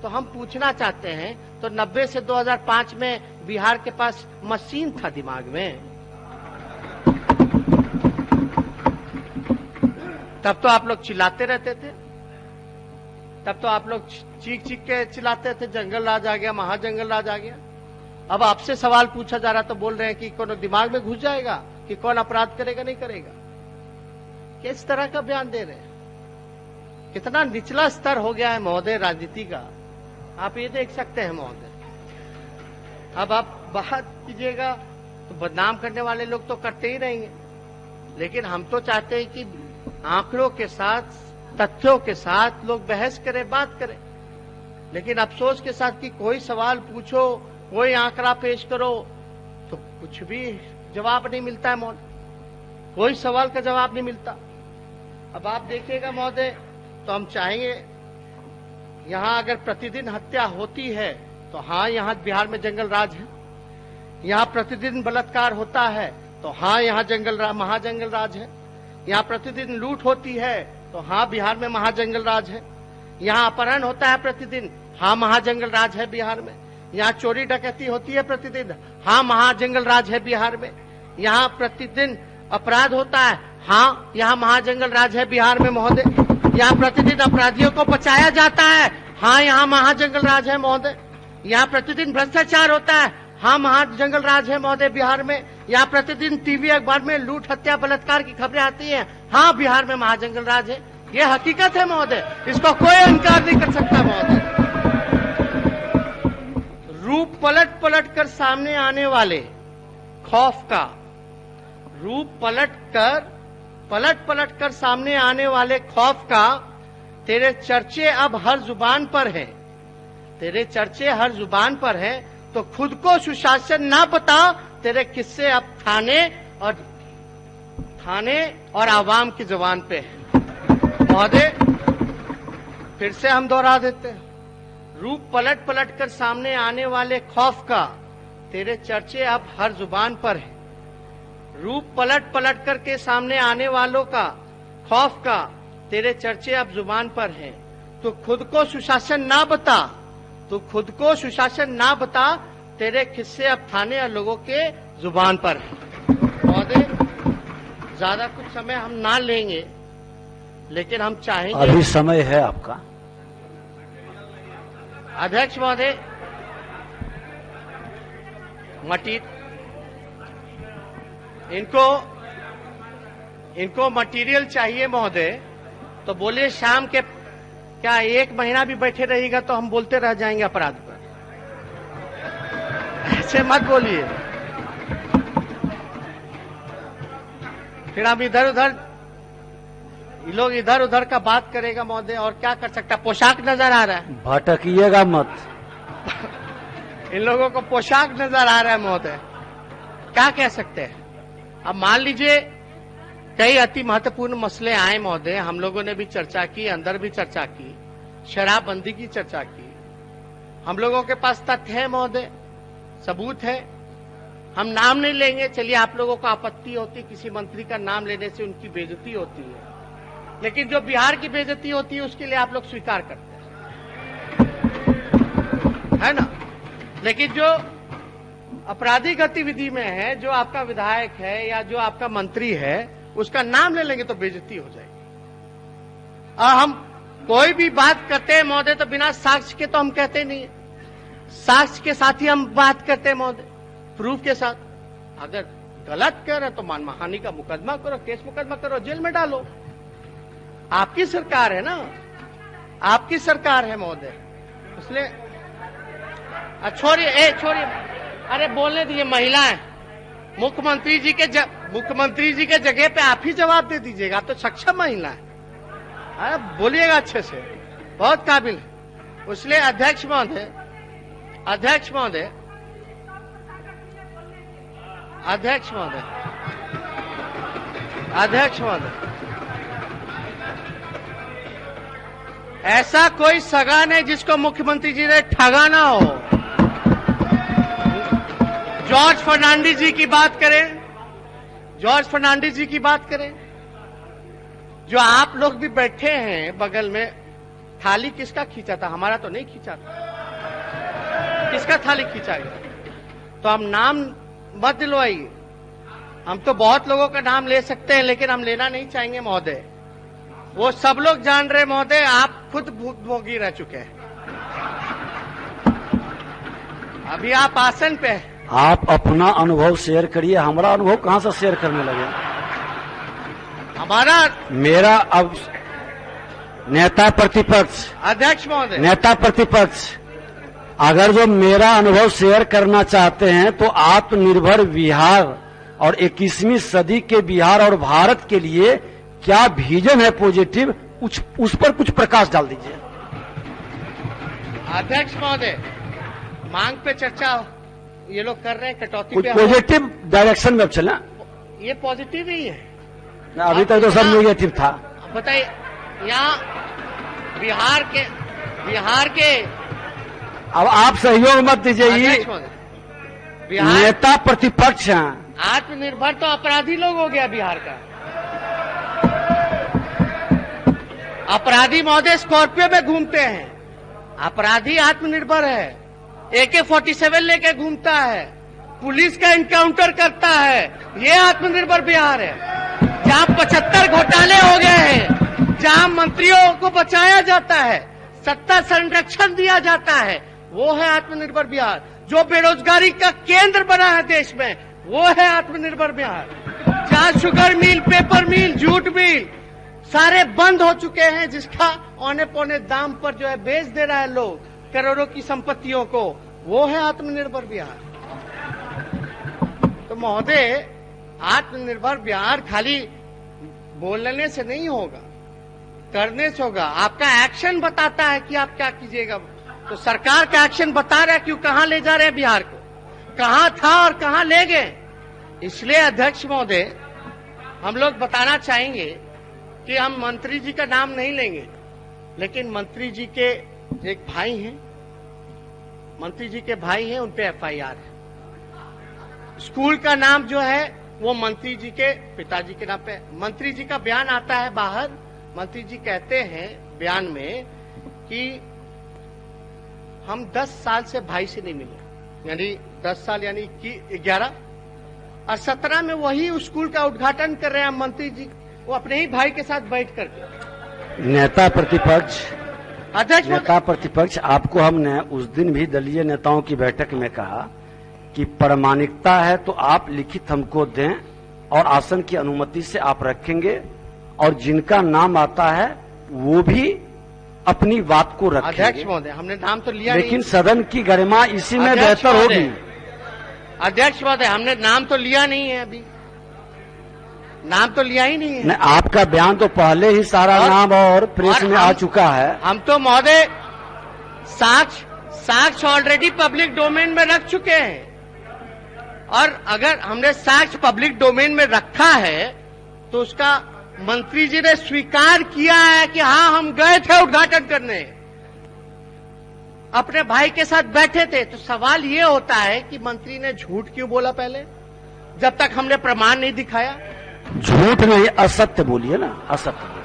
तो हम पूछना चाहते हैं, तो 90 से 2005 में बिहार के पास मशीन था दिमाग में, तब तो आप लोग चिल्लाते रहते थे, तब तो आप लोग चीख चीख के चिल्लाते थे जंगल राज आ गया, महाजंगल राज आ गया। अब आपसे सवाल पूछा जा रहा तो बोल रहे हैं कि कौन दिमाग में घुस जाएगा कि कौन अपराध करेगा नहीं करेगा। किस तरह का बयान दे रहे हैं, कितना निचला स्तर हो गया है महोदय राजनीति का, आप ये देख सकते हैं महोदय। अब आप बात कीजिएगा तो बदनाम करने वाले लोग तो करते ही रहेंगे, लेकिन हम तो चाहते हैं कि आंकड़ों के साथ, तथ्यों के साथ लोग बहस करें, बात करें। लेकिन अफसोस के साथ कि कोई सवाल पूछो, कोई आंकड़ा पेश करो तो कुछ भी जवाब नहीं मिलता है महोदय, कोई सवाल का जवाब नहीं मिलता। अब आप देखिएगा महोदय, तो हम चाहेंगे यहां अगर प्रतिदिन हत्या होती है तो हाँ यहां बिहार में जंगल राज है, यहां प्रतिदिन बलात्कार होता है तो हाँ यहां महाजंगल राज है, यहां प्रतिदिन लूट होती है तो हाँ बिहार में महाजंगल राज है, यहां अपहरण होता है प्रतिदिन, हाँ महाजंगल राज है बिहार में, यहाँ चोरी डकैती होती है प्रतिदिन, हाँ महाजंगल राज है बिहार में, यहाँ प्रतिदिन अपराध होता है, हाँ यहाँ महाजंगल राज है बिहार में महोदय, यहाँ प्रतिदिन अपराधियों को बचाया जाता है, हाँ यहाँ महाजंगल राज है महोदय, यहाँ प्रतिदिन भ्रष्टाचार होता है, हाँ महाजंगल राज है महोदय बिहार में, यहाँ प्रतिदिन टीवी अखबार में लूट हत्या बलात्कार की खबरें आती हैं, हाँ बिहार में महाजंगल राज है। ये हकीकत है महोदय, इसको कोई इनकार नहीं कर सकता महोदय। रूप पलट पलट कर सामने आने वाले खौफ का, रूप पलट पलट कर सामने आने वाले खौफ का तेरे चर्चे अब हर जुबान पर है, तेरे चर्चे हर जुबान पर है, तो खुद को सुशासन ना बता, तेरे किस्से अब थाने और आवाम की जुबान पे है। महोदय फिर से हम दोहरा देते हैं, रूप पलट पलट कर सामने आने वाले खौफ का तेरे चर्चे अब हर जुबान पर है, रूप पलट पलट कर के सामने आने वालों का खौफ का तेरे चर्चे अब जुबान पर है, तो खुद को सुशासन ना बता, तो खुद को सुशासन ना बता, तेरे किस्से अब थाने और लोगों के जुबान पर है। महोदय ज्यादा कुछ समय हम ना लेंगे, लेकिन हम चाहेंगे, अभी समय है आपका। अध्यक्ष महोदय, इनको मटेरियल चाहिए महोदय, तो बोलिए शाम के क्या 1 महीना भी बैठे रहेगा तो हम बोलते रह जाएंगे अपराध पर, ऐसे मत बोलिए। फिर हम इधर उधर, ये लोग इधर उधर का बात करेगा महोदय, और क्या कर सकता। पोशाक नजर आ रहा है, भटकिएगा मत। इन लोगों को पोशाक नजर आ रहा है महोदय, क्या कह सकते हैं। अब मान लीजिए कई अति महत्वपूर्ण मसले आए महोदय, हम लोगों ने भी चर्चा की, अंदर भी चर्चा की, शराबबंदी की चर्चा की। हम लोगों के पास तथ्य है महोदय, सबूत है, हम नाम नहीं लेंगे। चलिए, आप लोगों को आपत्ति होती किसी मंत्री का नाम लेने से, उनकी बेइज्जती होती है, लेकिन जो बिहार की बेइज्जती होती है उसके लिए आप लोग स्वीकार करते हैं, है ना। लेकिन जो आपराधिक गतिविधि में है, जो आपका विधायक है या जो आपका मंत्री है, उसका नाम ले लेंगे तो बेइज्जती हो जाएगी। और हम कोई भी बात करते हैं महोदय तो बिना साक्ष्य के तो हम कहते नहीं है, साक्ष्य के साथ ही हम बात करते हैं महोदय, प्रूफ के साथ। अगर गलत कह रहे तो मानहानि का मुकदमा करो, केस मुकदमा करो, जेल में डालो। आपकी सरकार है ना, आपकी सरकार है महोदय, इसलिए छोड़िए, अरे बोलने दीजिए। महिलाएं, मुख्यमंत्री जी के जगह पे आप ही जवाब दे दीजिएगा, आप तो सक्षम महिला है। अरे बोलिएगा अच्छे से, बहुत काबिल है। इसलिए अध्यक्ष महोदय, ऐसा कोई सगा नहीं जिसको मुख्यमंत्री जी ने ठगा ना हो। जॉर्ज फर्नांडिस जी की बात करें, जो आप लोग भी बैठे हैं बगल में, थाली किसका खींचा था? हमारा तो नहीं खींचा था। किसका थाली खींचा गया? तो हम नाम मत दिलवाइए। हम तो बहुत लोगों का नाम ले सकते हैं, लेकिन हम लेना नहीं चाहेंगे महोदय। वो सब लोग जान रहे महोदय, आप खुद भोगी रह चुके हैं। अभी आप आसन पे हैं। आप अपना अनुभव शेयर करिए, हमारा अनुभव कहां से शेयर करने लगे? मेरा अब नेता प्रतिपक्ष, अध्यक्ष महोदय, नेता प्रतिपक्ष अगर जो मेरा अनुभव शेयर करना चाहते हैं तो आत्मनिर्भर बिहार और 21वीं सदी के बिहार और भारत के लिए क्या विजन है पॉजिटिव, उस पर कुछ प्रकाश डाल दीजिए। अध्यक्ष महोदय, मांग पे चर्चा ये लोग कर रहे हैं, कटौती पे पॉजिटिव डायरेक्शन में अब चलना। ये पॉजिटिव ही है, अभी तक तो सब नेगेटिव था। बताइए, यहाँ बिहार के अब आप सहयोग मत दीजिए। नेता प्रतिपक्ष हैं। आत्मनिर्भर तो अपराधी लोग हो गया बिहार का। अपराधी महोदय स्कॉर्पियो में घूमते हैं, अपराधी आत्मनिर्भर है, AK-47 लेके घूमता है, पुलिस का एनकाउंटर करता है। ये आत्मनिर्भर बिहार है, जहां 75 घोटाले हो गए हैं, जहां मंत्रियों को बचाया जाता है, सत्ता संरक्षण दिया जाता है, वो है आत्मनिर्भर बिहार। जो बेरोजगारी का केंद्र बना है देश में, वो है आत्मनिर्भर बिहार। जहां शुगर मिल, पेपर मिल, जूट मिल सारे बंद हो चुके हैं, जिसका औने पौने दाम पर जो है बेच दे रहा है लोग करोड़ों की संपत्तियों को, वो है आत्मनिर्भर बिहार। तो महोदय, आत्मनिर्भर बिहार खाली बोलने से नहीं होगा, करने से होगा। आपका एक्शन बताता है कि आप क्या कीजिएगा। तो सरकार का एक्शन बता रहा है कि कहां ले जा रहे हैं बिहार को, कहां था और कहां ले गए। इसलिए अध्यक्ष महोदय, हम लोग बताना चाहेंगे कि हम मंत्री जी का नाम नहीं लेंगे, लेकिन मंत्री जी के एक भाई हैं, मंत्री जी के भाई हैं, उन पे FIR है। स्कूल का नाम जो है वो मंत्री जी के पिताजी के नाम पे। मंत्री जी का बयान आता है बाहर, मंत्री जी कहते हैं बयान में कि हम 10 साल से भाई से नहीं मिले, यानी 10 साल यानी कि 11 और 17 में वही उस स्कूल का उद्घाटन कर रहे हैं मंत्री जी, वो अपने ही भाई के साथ बैठ करके। नेता प्रतिपक्ष, अध्यक्ष, नेता प्रतिपक्ष, आपको हमने उस दिन भी दलीय नेताओं की बैठक में कहा कि प्रामाणिकता है तो आप लिखित हमको दें और आसन की अनुमति से आप रखेंगे, और जिनका नाम आता है वो भी अपनी बात को रखेंगे। अध्यक्ष महोदय, हमने नाम तो लिया लेकिन सदन की गरिमा इसी में बेहतर होगी। अध्यक्ष महोदय, हमने नाम तो लिया नहीं है, अभी नाम तो लिया ही नहीं है। नहीं, आपका बयान तो पहले ही सारा नाम और प्रेस में आ चुका है। हम तो महोदय साक्ष्य ऑलरेडी पब्लिक डोमेन में रख चुके हैं, और अगर हमने साक्ष्य पब्लिक डोमेन में रखा है तो उसका मंत्री जी ने स्वीकार किया है कि हाँ हम गए थे उद्घाटन करने, अपने भाई के साथ बैठे थे। तो सवाल ये होता है कि मंत्री ने झूठ क्यों बोला पहले, जब तक हमने प्रमाण नहीं दिखाया? झूठ नहीं, असत्य बोलिए ना, असत्य बोलिए।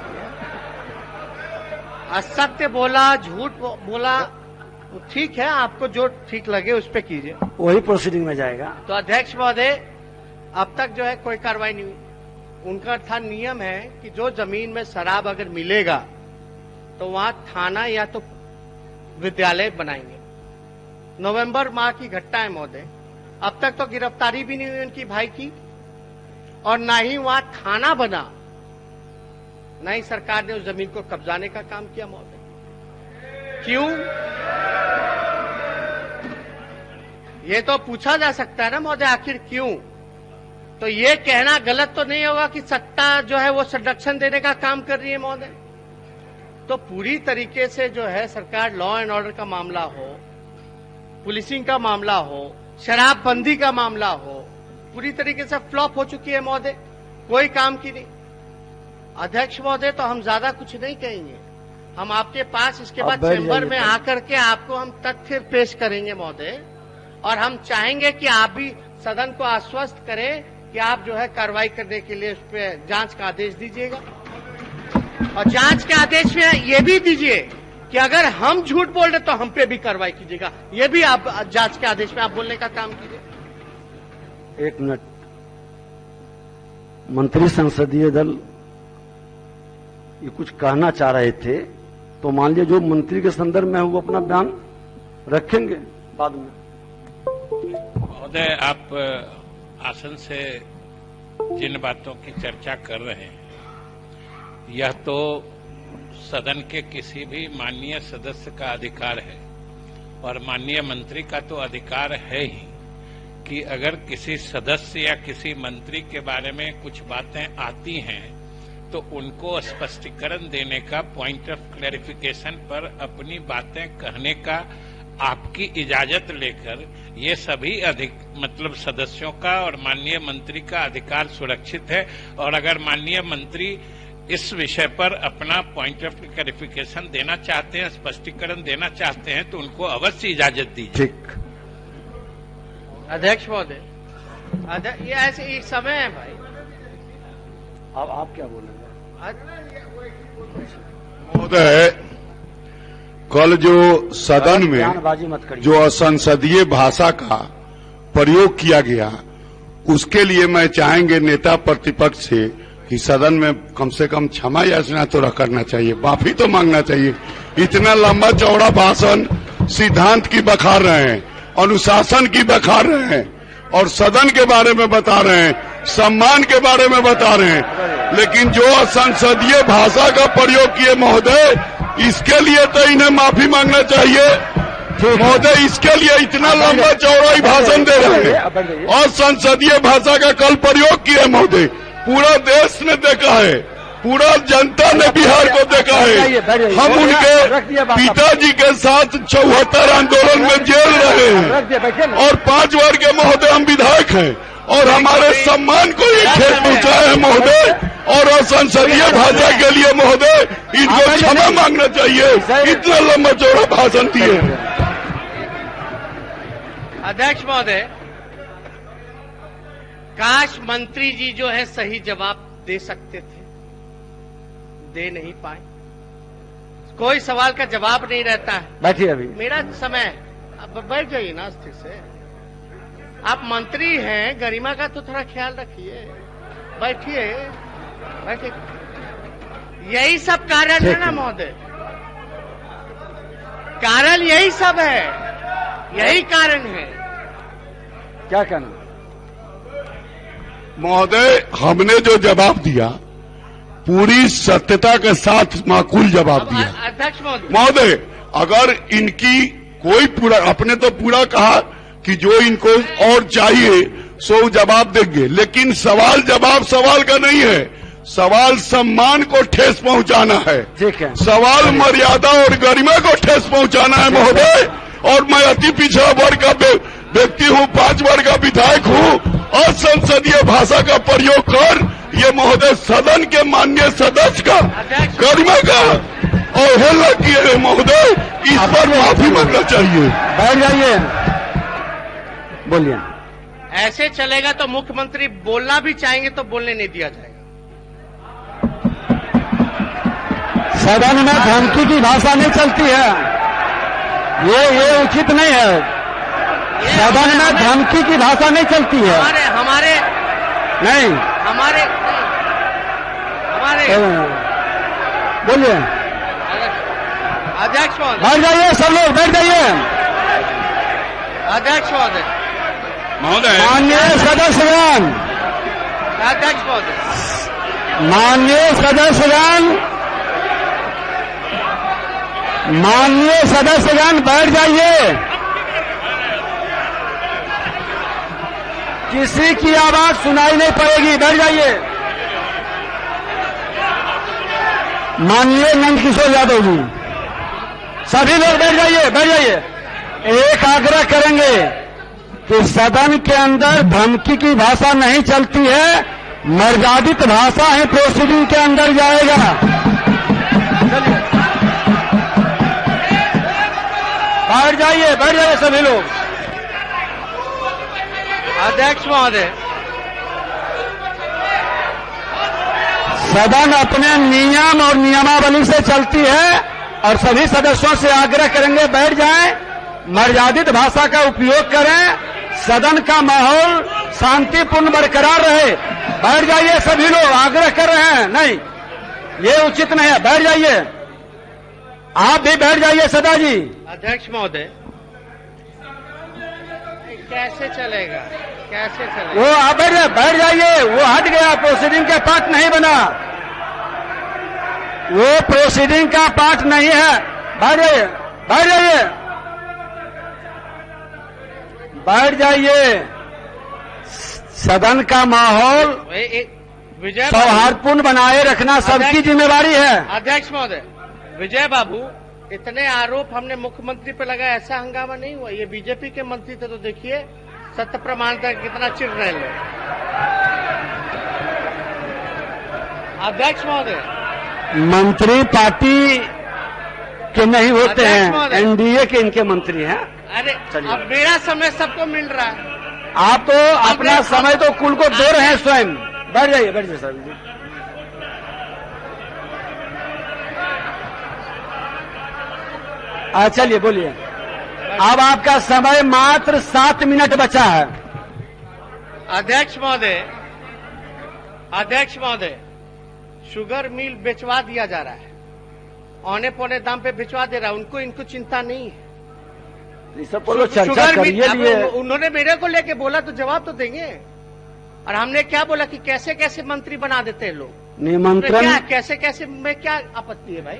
असत्य बोला, झूठ बोला, तो ठीक है, आपको जो ठीक लगे उस पे कीजिए, वही प्रोसीडिंग में जाएगा। तो अध्यक्ष महोदय, अब तक जो है कोई कार्रवाई नहीं हुई। उनका था नियम है कि जो जमीन में शराब अगर मिलेगा तो वहां थाना या तो विद्यालय बनाएंगे। नवंबर माह की घटना है महोदय, अब तक तो गिरफ्तारी भी नहीं हुई उनकी भाई की, और ना ही वहां थाना बना, ना ही सरकार ने उस जमीन को कब्जाने का काम किया महोदय। क्यों? ये तो पूछा जा सकता है ना महोदय, आखिर क्यों? तो ये कहना गलत तो नहीं होगा कि सत्ता जो है वो संरक्षण देने का काम कर रही है महोदय। तो पूरी तरीके से जो है सरकार लॉ एंड ऑर्डर का मामला हो, पुलिसिंग का मामला हो, शराबबंदी का मामला हो, पूरी तरीके से फ्लॉप हो चुकी है महोदय, कोई काम की नहीं। अध्यक्ष महोदय, तो हम ज्यादा कुछ नहीं कहेंगे, हम आपके पास इसके बाद चैम्बर में आकर के आपको हम तथ्य पेश करेंगे महोदय, और हम चाहेंगे कि आप भी सदन को आश्वस्त करें कि आप जो है कार्रवाई करने के लिए उस पर जांच का आदेश दीजिएगा, और जांच के आदेश में ये भी दीजिए कि अगर हम झूठ बोल रहे तो हम पे भी कार्रवाई कीजिएगा। ये भी आप जांच के आदेश में आप बोलने का काम कीजिए। एक मिनट, मंत्री संसदीय दल ये कुछ कहना चाह रहे थे, तो मान लीजिए जो मंत्री के संदर्भ में है वो अपना बयान रखेंगे बाद में। महोदय, आप आसन से जिन बातों की चर्चा कर रहे हैं, यह तो सदन के किसी भी माननीय सदस्य का अधिकार है, और माननीय मंत्री का तो अधिकार है ही कि अगर किसी सदस्य या किसी मंत्री के बारे में कुछ बातें आती हैं तो उनको स्पष्टीकरण देने का, पॉइंट ऑफ क्लैरिफिकेशन पर अपनी बातें कहने का आपकी इजाजत लेकर ये सभी मतलब सदस्यों का और माननीय मंत्री का अधिकार सुरक्षित है। और अगर माननीय मंत्री इस विषय पर अपना पॉइंट ऑफ क्लैरिफिकेशन देना चाहते हैं, स्पष्टीकरण देना चाहते हैं, तो उनको अवश्य इजाजत दीजिए। ठीक। अध्यक्ष महोदय, ये ऐसे एक समय है भाई। अब आप क्या बोलेंगे? महोदय, कल जो सदन में जो असंसदीय भाषा का प्रयोग किया गया, उसके लिए मैं चाहेंगे नेता प्रतिपक्ष से कि सदन में कम से कम क्षमा याचना तो करना चाहिए, माफी तो मांगना चाहिए। इतना लंबा चौड़ा भाषण सिद्धांत की बखार रहे हैं, अनुशासन की बखार रहे हैं, और सदन के बारे में बता रहे हैं, सम्मान के बारे में बता रहे हैं, लेकिन जो असंसदीय भाषा का प्रयोग किए महोदय, इसके लिए तो इन्हें माफी मांगना चाहिए महोदय। इसके लिए इतना लंबा चौड़ा भाषण दे रहे हैं, और संसदीय भाषा का कल प्रयोग किए महोदय। पूरा देश ने देखा है, पूरा जनता ने बिहार को देखा है। हम उनके पिताजी के साथ 74 आंदोलन में जेल रहे हैं, और 5 बार के महोदय हम विधायक हैं, और हमारे सम्मान को ये ठेस पहुंचाया है महोदय। और असंसदीय भाषा के लिए महोदय इनको क्षमा मांगना चाहिए, इतना लंबा चौड़ा भाषण दिए। अध्यक्ष महोदय, काश मंत्री जी जो है सही जवाब दे सकते थे, दे नहीं पाए। कोई सवाल का जवाब नहीं रहता है। बैठिए, अभी मेरा समय है, अब बैठ जाइए ना स्थिर से। आप मंत्री हैं, गरिमा का तो थोड़ा ख्याल रखिए। बैठिए, बैठिए। यही सब कारण है ना महोदय, कारण यही सब है, यही कारण है। क्या कहना महोदय? हमने जो जवाब दिया पूरी सत्यता के साथ माकूल जवाब दिया। अध्यक्ष महोदय, अगर इनकी कोई पूरा, अपने तो पूरा कहा कि जो इनको और चाहिए सो जवाब देंगे, लेकिन सवाल जवाब सवाल का नहीं है, सवाल सम्मान को ठेस पहुंचाना है, सवाल मर्यादा और गरिमा को ठेस पहुंचाना है महोदय। और मैं अति पिछड़ा वर्ग का व्यक्ति हूं, 5 बार का विधायक हूं, और संसदीय भाषा का प्रयोग कर ये महोदय महोदय सदन के माननीय सदस्य का गरिमा का अवहेलना किए हैं महोदय, इस पर माफी मांगना चाहिए। बैठ जाइए, बोलिए। ऐसे चलेगा तो मुख्यमंत्री बोलना भी चाहेंगे तो बोलने नहीं दिया जाएगा। सदन में धमकी की भाषा नहीं चलती है, ये उचित नहीं है। सदन में धमकी की भाषा नहीं चलती है। हमारे नहीं, हमारे बोलिए। अध्यक्ष महोदय, बैठ जाइए, सब लोग बैठ जाइए। अध्यक्ष महोदय, माननीय सदस्यगण, अध्यक्ष महोदय, माननीय सदस्यगण बैठ जाइए। किसी की आवाज सुनाई नहीं पड़ेगी, बैठ जाइए। माननीय नंदकिशोर यादव जी, सभी लोग बैठ जाइए, बैठ जाइए। एक आग्रह करेंगे कि सदन के अंदर धमकी की भाषा नहीं चलती है, मर्यादित भाषा ही प्रोसीडिंग के अंदर जाएगा। बैठ जाइए सभी लोग। अध्यक्ष महोदय, सदन अपने नियम और नियमावली से चलती है और सभी सदस्यों से आग्रह करेंगे बैठ जाएं, मर्यादित भाषा का उपयोग करें, सदन का माहौल शांतिपूर्ण बरकरार रहे। बैठ जाइए सभी लोग, आग्रह कर रहे हैं। नहीं, ये उचित नहीं है, बैठ जाइए। आप भी बैठ जाइए सदा जी। अध्यक्ष महोदय, कैसे चलेगा, कैसे चलेगा? वो आप बैठ जाइए, वो हट गया, प्रोसीडिंग का पार्ट नहीं बना, वो प्रोसीडिंग का पार्ट नहीं है। बैठ जाइए, बैठ जाइए, बैठ जाइए। सदन का माहौल विजय सौहार्दपूर्ण बनाए रखना सबकी जिम्मेवारी है। अध्यक्ष महोदय, विजय बाबू, इतने आरोप हमने मुख्यमंत्री पे लगाया, ऐसा हंगामा नहीं हुआ। ये बीजेपी के मंत्री थे, तो देखिए सत्य प्रमाण तक कितना चिढ़ रहे लोग। अध्यक्ष महोदय, मंत्री पार्टी के नहीं होते हैं, एनडीए के इनके मंत्री हैं। अरे अब मेरा समय सबको मिल रहा है, आप तो अपना समय तो कुल को दे रहे हैं स्वयं। बैठ जाइए, बैठ जाइए सर। चलिए बोलिए। अब आपका समय मात्र 7 मिनट बचा है। अध्यक्ष महोदय, अध्यक्ष महोदय, शुगर मिल बेचवा दिया जा रहा है, औने पौने दाम पे बेचवा दे रहा है। उनको इनको चिंता नहीं है। सब लोग चर्चा करिए। उन्होंने मेरे को लेके बोला तो जवाब तो देंगे। और हमने क्या बोला कि कैसे कैसे मंत्री बना देते हैं लोग। निमंत्रण कैसे कैसे में क्या आपत्ति है भाई?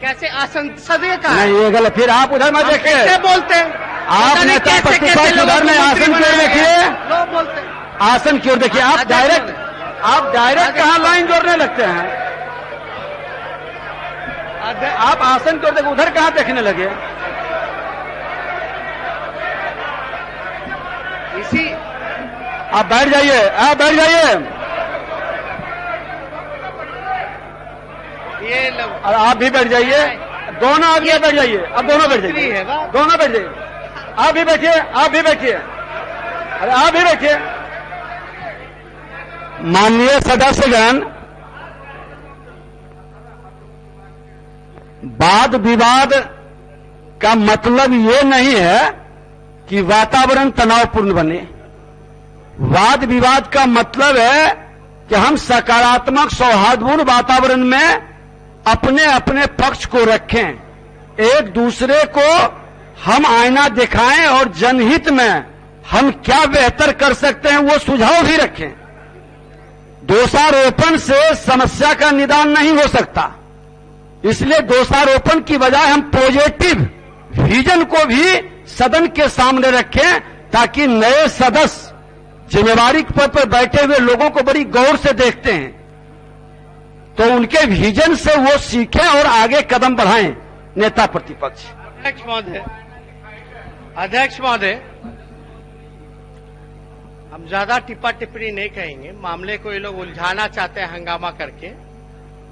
कैसे असंसदीय का नहीं, ये गलत। फिर आप उधर मत देखिए, कैसे बोलते हैं आप नेता प्रतिपक्ष उधर में आसन की ओर देखिए, लोग बोलते हैं आसन की ओर देखिए। आप डायरेक्ट कहाँ लाइन जोड़ने लगते हैं? आप आसन की ओर देखिए, उधर कहाँ देखने लगे? इसी आप बैठ जाइए, आप बैठ जाइए। ये लोग, और आप भी बैठ जाइए, दोनों आदमी बैठ जाइए। अब दोनों बैठ जाइए, दोनों बैठ जाइए। आप भी बैठिए, आप भी बैठिए, अरे आप भी बैठिए। माननीय सदस्यगण, वाद विवाद का मतलब ये नहीं है कि वातावरण तनावपूर्ण बने। वाद विवाद का मतलब है कि हम सकारात्मक सौहार्दपूर्ण वातावरण में अपने अपने पक्ष को रखें, एक दूसरे को हम आईना दिखाएं और जनहित में हम क्या बेहतर कर सकते हैं वो सुझाव भी रखें। दोषारोपण से समस्या का निदान नहीं हो सकता, इसलिए दोषारोपण की बजाय हम पॉजिटिव विजन को भी सदन के सामने रखें, ताकि नए सदस्य जिम्मेवारी पद पर बैठे हुए लोगों को बड़ी गौर से देखते हैं, तो उनके विजन से वो सीखें और आगे कदम बढ़ाएं नेता प्रतिपक्ष। अध्यक्ष महोदय, अध्यक्ष महोदय, हम ज्यादा टिप्पा टिप्पणी नहीं कहेंगे। मामले को ये लोग उलझाना चाहते हैं हंगामा करके,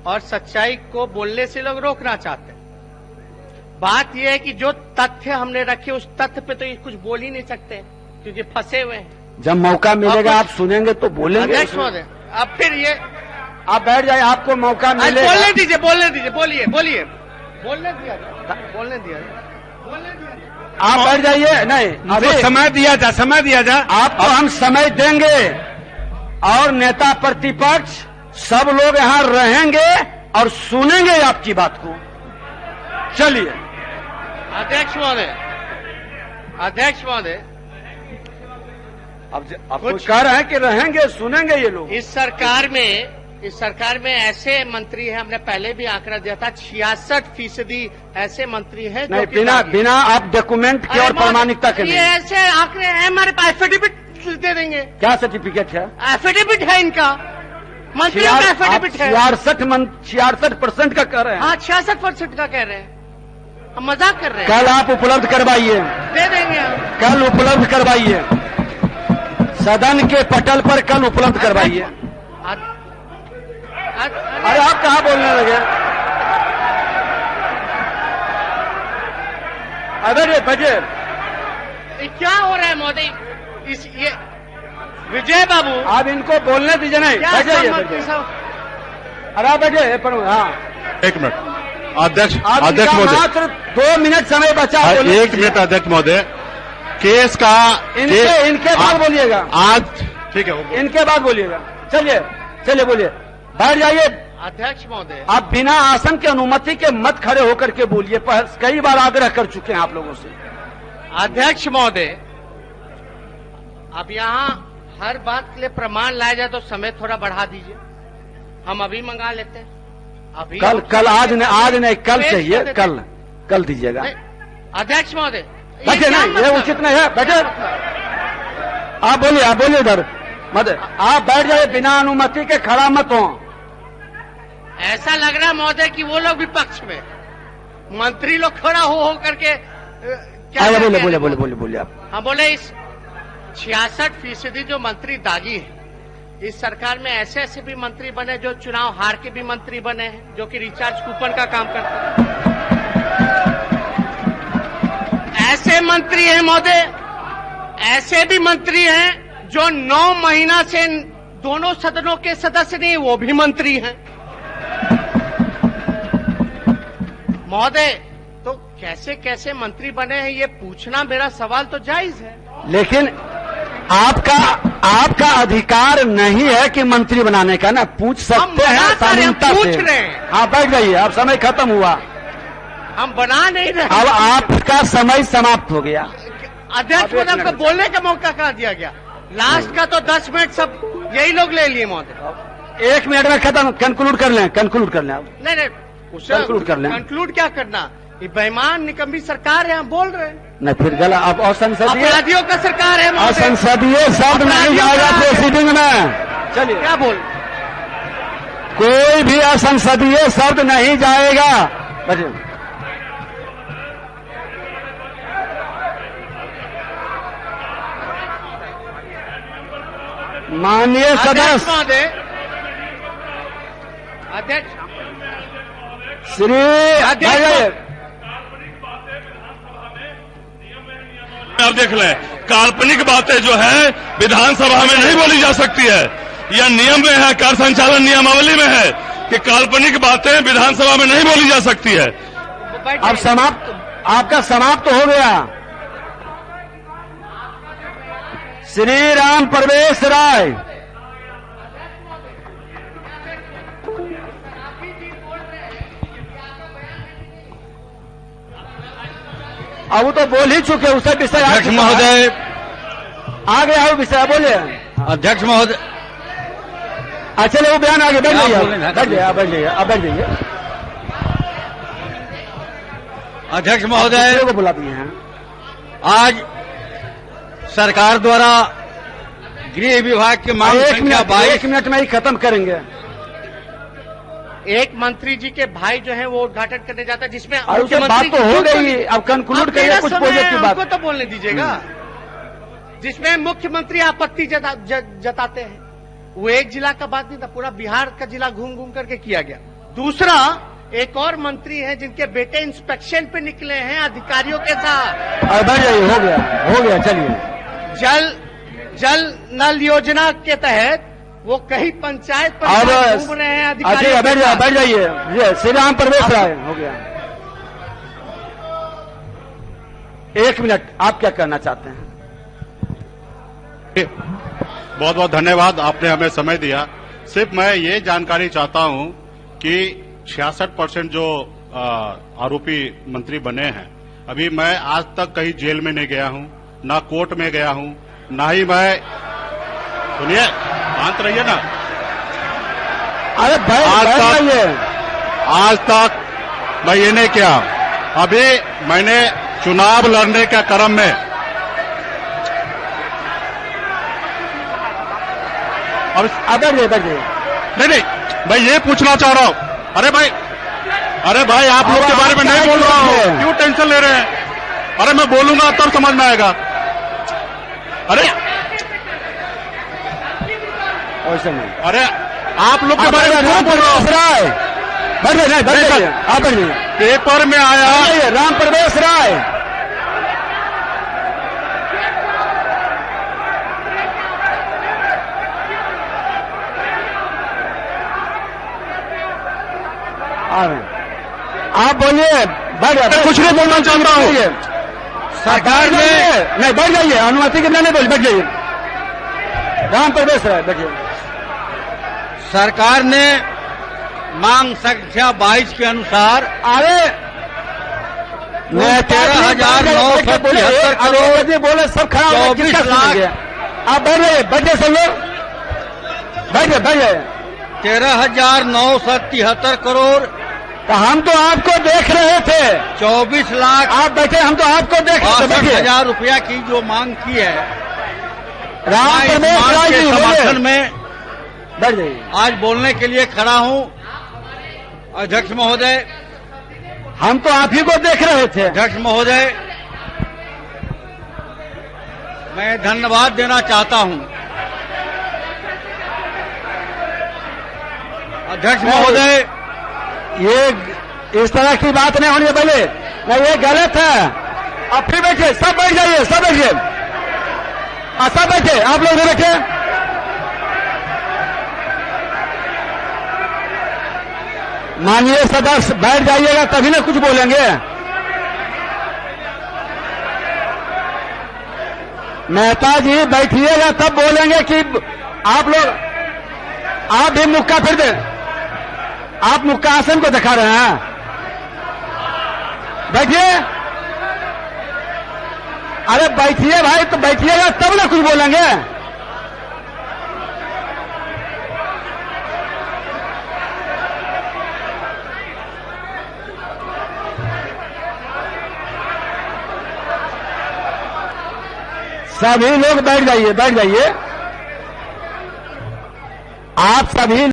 और सच्चाई को बोलने से लोग रोकना चाहते हैं। बात यह है कि जो तथ्य हमने रखे उस तथ्य पे तो ये कुछ बोल ही नहीं सकते क्योंकि फंसे हुए हैं। जब मौका मिलेगा आप सुनेंगे तो बोलेंगे। अध्यक्ष महोदय, अब फिर ये आप बैठ जाइए, आपको मौका मिलेगा। बोलने दीजिए, बोलने दीजिए, बोलिए बोलिए, बोलने दिया, बोलने दिया, बोलने दिया। आप बैठ जाइए। नहीं, अभी समय दिया जा, समय दिया जा। आपको हम समय देंगे और नेता प्रतिपक्ष सब लोग यहाँ रहेंगे और सुनेंगे आपकी बात को। चलिए। अध्यक्ष महोदय, अध्यक्ष महोदय, अब कुछ कह रहे हैं कि रहेंगे, सुनेंगे ये लोग। इस सरकार में ऐसे मंत्री हैं, हमने पहले भी आंकड़ा दिया था, 66% ऐसे मंत्री हैं नहीं, बिना आप डॉक्यूमेंट के और प्रामाणिकता के ये ऐसे आंकड़े हैं हमारे पास, एफिडेविट दे देंगे। क्या सर्टिफिकेट है? एफिडेविट है इनका, मंत्रियों का एफिडेविट है। 66% का कह रहे हैं। हाँ, 66% का कह रहे हैं, हम मजाक कर रहे हैं। कल आप उपलब्ध करवाइए, दे देंगे हम। कल उपलब्ध करवाइए, सदन के पटल पर कल उपलब्ध करवाइए। अरे आप कहाँ बोलने लगे? अरे बजट क्या हो रहा है महोदय? ये विजय बाबू, आप इनको बोलने दीजिए। नहीं, अरे आप बैठे। हाँ, 1 मिनट अध्यक्ष महोदय, मात्र 2 मिनट समय बचा। 1 मिनट अध्यक्ष महोदय, केस का इनके बाद बोलिएगा। आज ठीक है, इनके बाद बोलिएगा। चलिए बोलिए, बैठ जाइए। अध्यक्ष महोदय, आप बिना आसन की अनुमति के मत खड़े होकर के बोलिए। कई बार आग्रह कर चुके हैं आप लोगों से। अध्यक्ष महोदय, अब यहाँ हर बात के लिए प्रमाण लाया जाए तो समय थोड़ा बढ़ा दीजिए, हम अभी मंगा लेते हैं। अभी कल आज नहीं, कल चाहिए, कल दीजिएगा। अध्यक्ष महोदय, बैठे। नहीं, ये उचित नहीं है, बैठे। आप बोलिए इधर मत। आप बैठ जाइए, बिना अनुमति के खड़ा मत हो। ऐसा लग रहा है महोदय कि वो लोग विपक्ष में, मंत्री लोग खड़ा हो करके क्या बोले आप। हाँ, बोले इस 66% जो मंत्री दागी है, इस सरकार में ऐसे ऐसे भी मंत्री बने जो चुनाव हार के भी मंत्री बने हैं, जो कि रिचार्ज कूपन का काम करते हैं। ऐसे मंत्री हैं महोदय, ऐसे भी मंत्री हैं जो 9 महीना से दोनों सदनों के सदस्य नहीं, वो भी मंत्री हैं महोदय। तो कैसे कैसे मंत्री बने हैं ये पूछना मेरा सवाल तो जायज है, लेकिन आपका अधिकार नहीं है कि मंत्री बनाने का। ना पूछ सकते हैं, शालीनता से पूछ रहे हैं। हाँ, बैठ जाइए, अब समय खत्म हुआ, हम बना नहीं रहे। अब आपका समय समाप्त हो गया। अध्यक्ष महोदय, आपको बोलने का मौका कहाँ दिया गया? लास्ट का तो 10 मिनट सब यही लोग ले लिए महोदय। 1 मिनट में खत्म, कंक्लूड कर लें आप। नहीं, कंक्लूड कर लें। कंक्लूड क्या करना? ये बेईमान निकम्मी सरकार है, हम बोल रहे हैं। नहीं, फिर गला आप असंसदीय, अपराधियों का सरकार है महोदय। असंसदीय शब्द नहीं जाएगा प्रोसीडिंग में। चलिए, क्या बोल? कोई भी असंसदीय शब्द नहीं जाएगा। बच्चे माननीय सदस्य महोदय, अध्यक्ष श्री आप देख लें, काल्पनिक बातें जो है विधानसभा में नहीं बोली जा सकती है। यह नियम में है, कार्य संचालन नियमावली में है कि काल्पनिक बातें विधानसभा में नहीं बोली जा सकती है। अब आपका समाप्त हो गया। श्री राम प्रवेश राय, अब वो तो बोल ही चुके, उसे विषय अध्यक्ष महोदय, आगे आओ, विषय बोलिए। अध्यक्ष महोदय, अच्छा वो बयान आगे बैठ जाइए। अध्यक्ष महोदय को बुला दिए हैं। आज सरकार द्वारा गृह विभाग की मांग संख्या 22 1 मिनट में ही खत्म करेंगे। एक मंत्री जी के भाई जो है वो उद्घाटन करने जाता है, जिसमें बात तो हो गई, अब कंक्लूड करिए कुछ पॉजिटिव बात। तो बोलने दीजिएगा। जिसमें मुख्यमंत्री आपत्ति जताते हैं। वो एक जिला का बात नहीं था, पूरा बिहार का जिला घूम घूम करके किया गया। दूसरा, एक और मंत्री हैं जिनके बेटे इंस्पेक्शन पे निकले हैं अधिकारियों के साथ। हो गया चलिए। जल नल योजना के तहत वो कहीं पंचायत पर घूम रहे हैं अधिकारियों। बैठ जाइए। श्री राम प्रवेश राय हो गया। 1 मिनट, आप क्या करना चाहते हैं? बहुत बहुत धन्यवाद, आपने हमें समय दिया। सिर्फ मैं ये जानकारी चाहता हूं कि 66% जो आरोपी मंत्री बने हैं, अभी मैं आज तक कहीं जेल में नहीं गया हूं, ना कोर्ट में गया हूं, ना ही मैं, सुनिए, शांत रहिए ना। अरे आज तक मैं ये नहीं किया। अभी मैंने चुनाव लड़ने के क्रम में नहीं, मैं ये पूछना चाह रहा हूं। अरे भाई आप लोग के बारे में नहीं बोल रहा हूं, क्यों टेंशन ले रहे हैं? अरे मैं बोलूंगा तब समझ में आएगा। अरे आप लोग के बारे में क्यों बोल रहा हूं? पेपर में आया राम प्रवेश राय। आप बोलिए। कुछ नहीं बोलना चाहता हूँ। सरकार ने नहीं, बैठ जाइए, अनुमति के बिना नहीं बोलिए, बैठ जाइए। राम प्रवेश राय बैठिए। सरकार ने मांग संख्या 22 के अनुसार 13,973 करोड़ बोले सब खराब 24 लाख। आप बैठ जाइए, बैठिए सब लोग, बैठिए। 13,973 करोड़। तो हम तो आपको देख रहे थे। 24 लाख। आप बैठे, हम तो आपको देख रहे थे। 62,000 रुपया की जो मांग की है राम प्रवेश राय के समर्थन में बैठ जाइए। आज बोलने के लिए खड़ा हूं। अध्यक्ष महोदय, हम तो आप ही को देख रहे थे। अध्यक्ष महोदय, मैं धन्यवाद देना चाहता हूं। अध्यक्ष महोदय, ये इस तरह की बात नहीं होनी चाहिए, नहीं, ये गलत है। अब फिर बैठिए, सब बैठ जाइए, सब बैठिए, सब बैठे, आप लोग भी बैठे। माननीय सदस्य बैठ जाइएगा तभी ना कुछ बोलेंगे। मेहता जी बैठिएगा तब बोलेंगे कि आप लोग, आप भी मुक्का फिर दे, आप मुक्का आसन को दिखा रहे हैं। बैठिए, अरे बैठिए भाई, तो बैठिएगा तब ना कुछ बोलेंगे। सभी लोग बैठ जाइए, आप सभी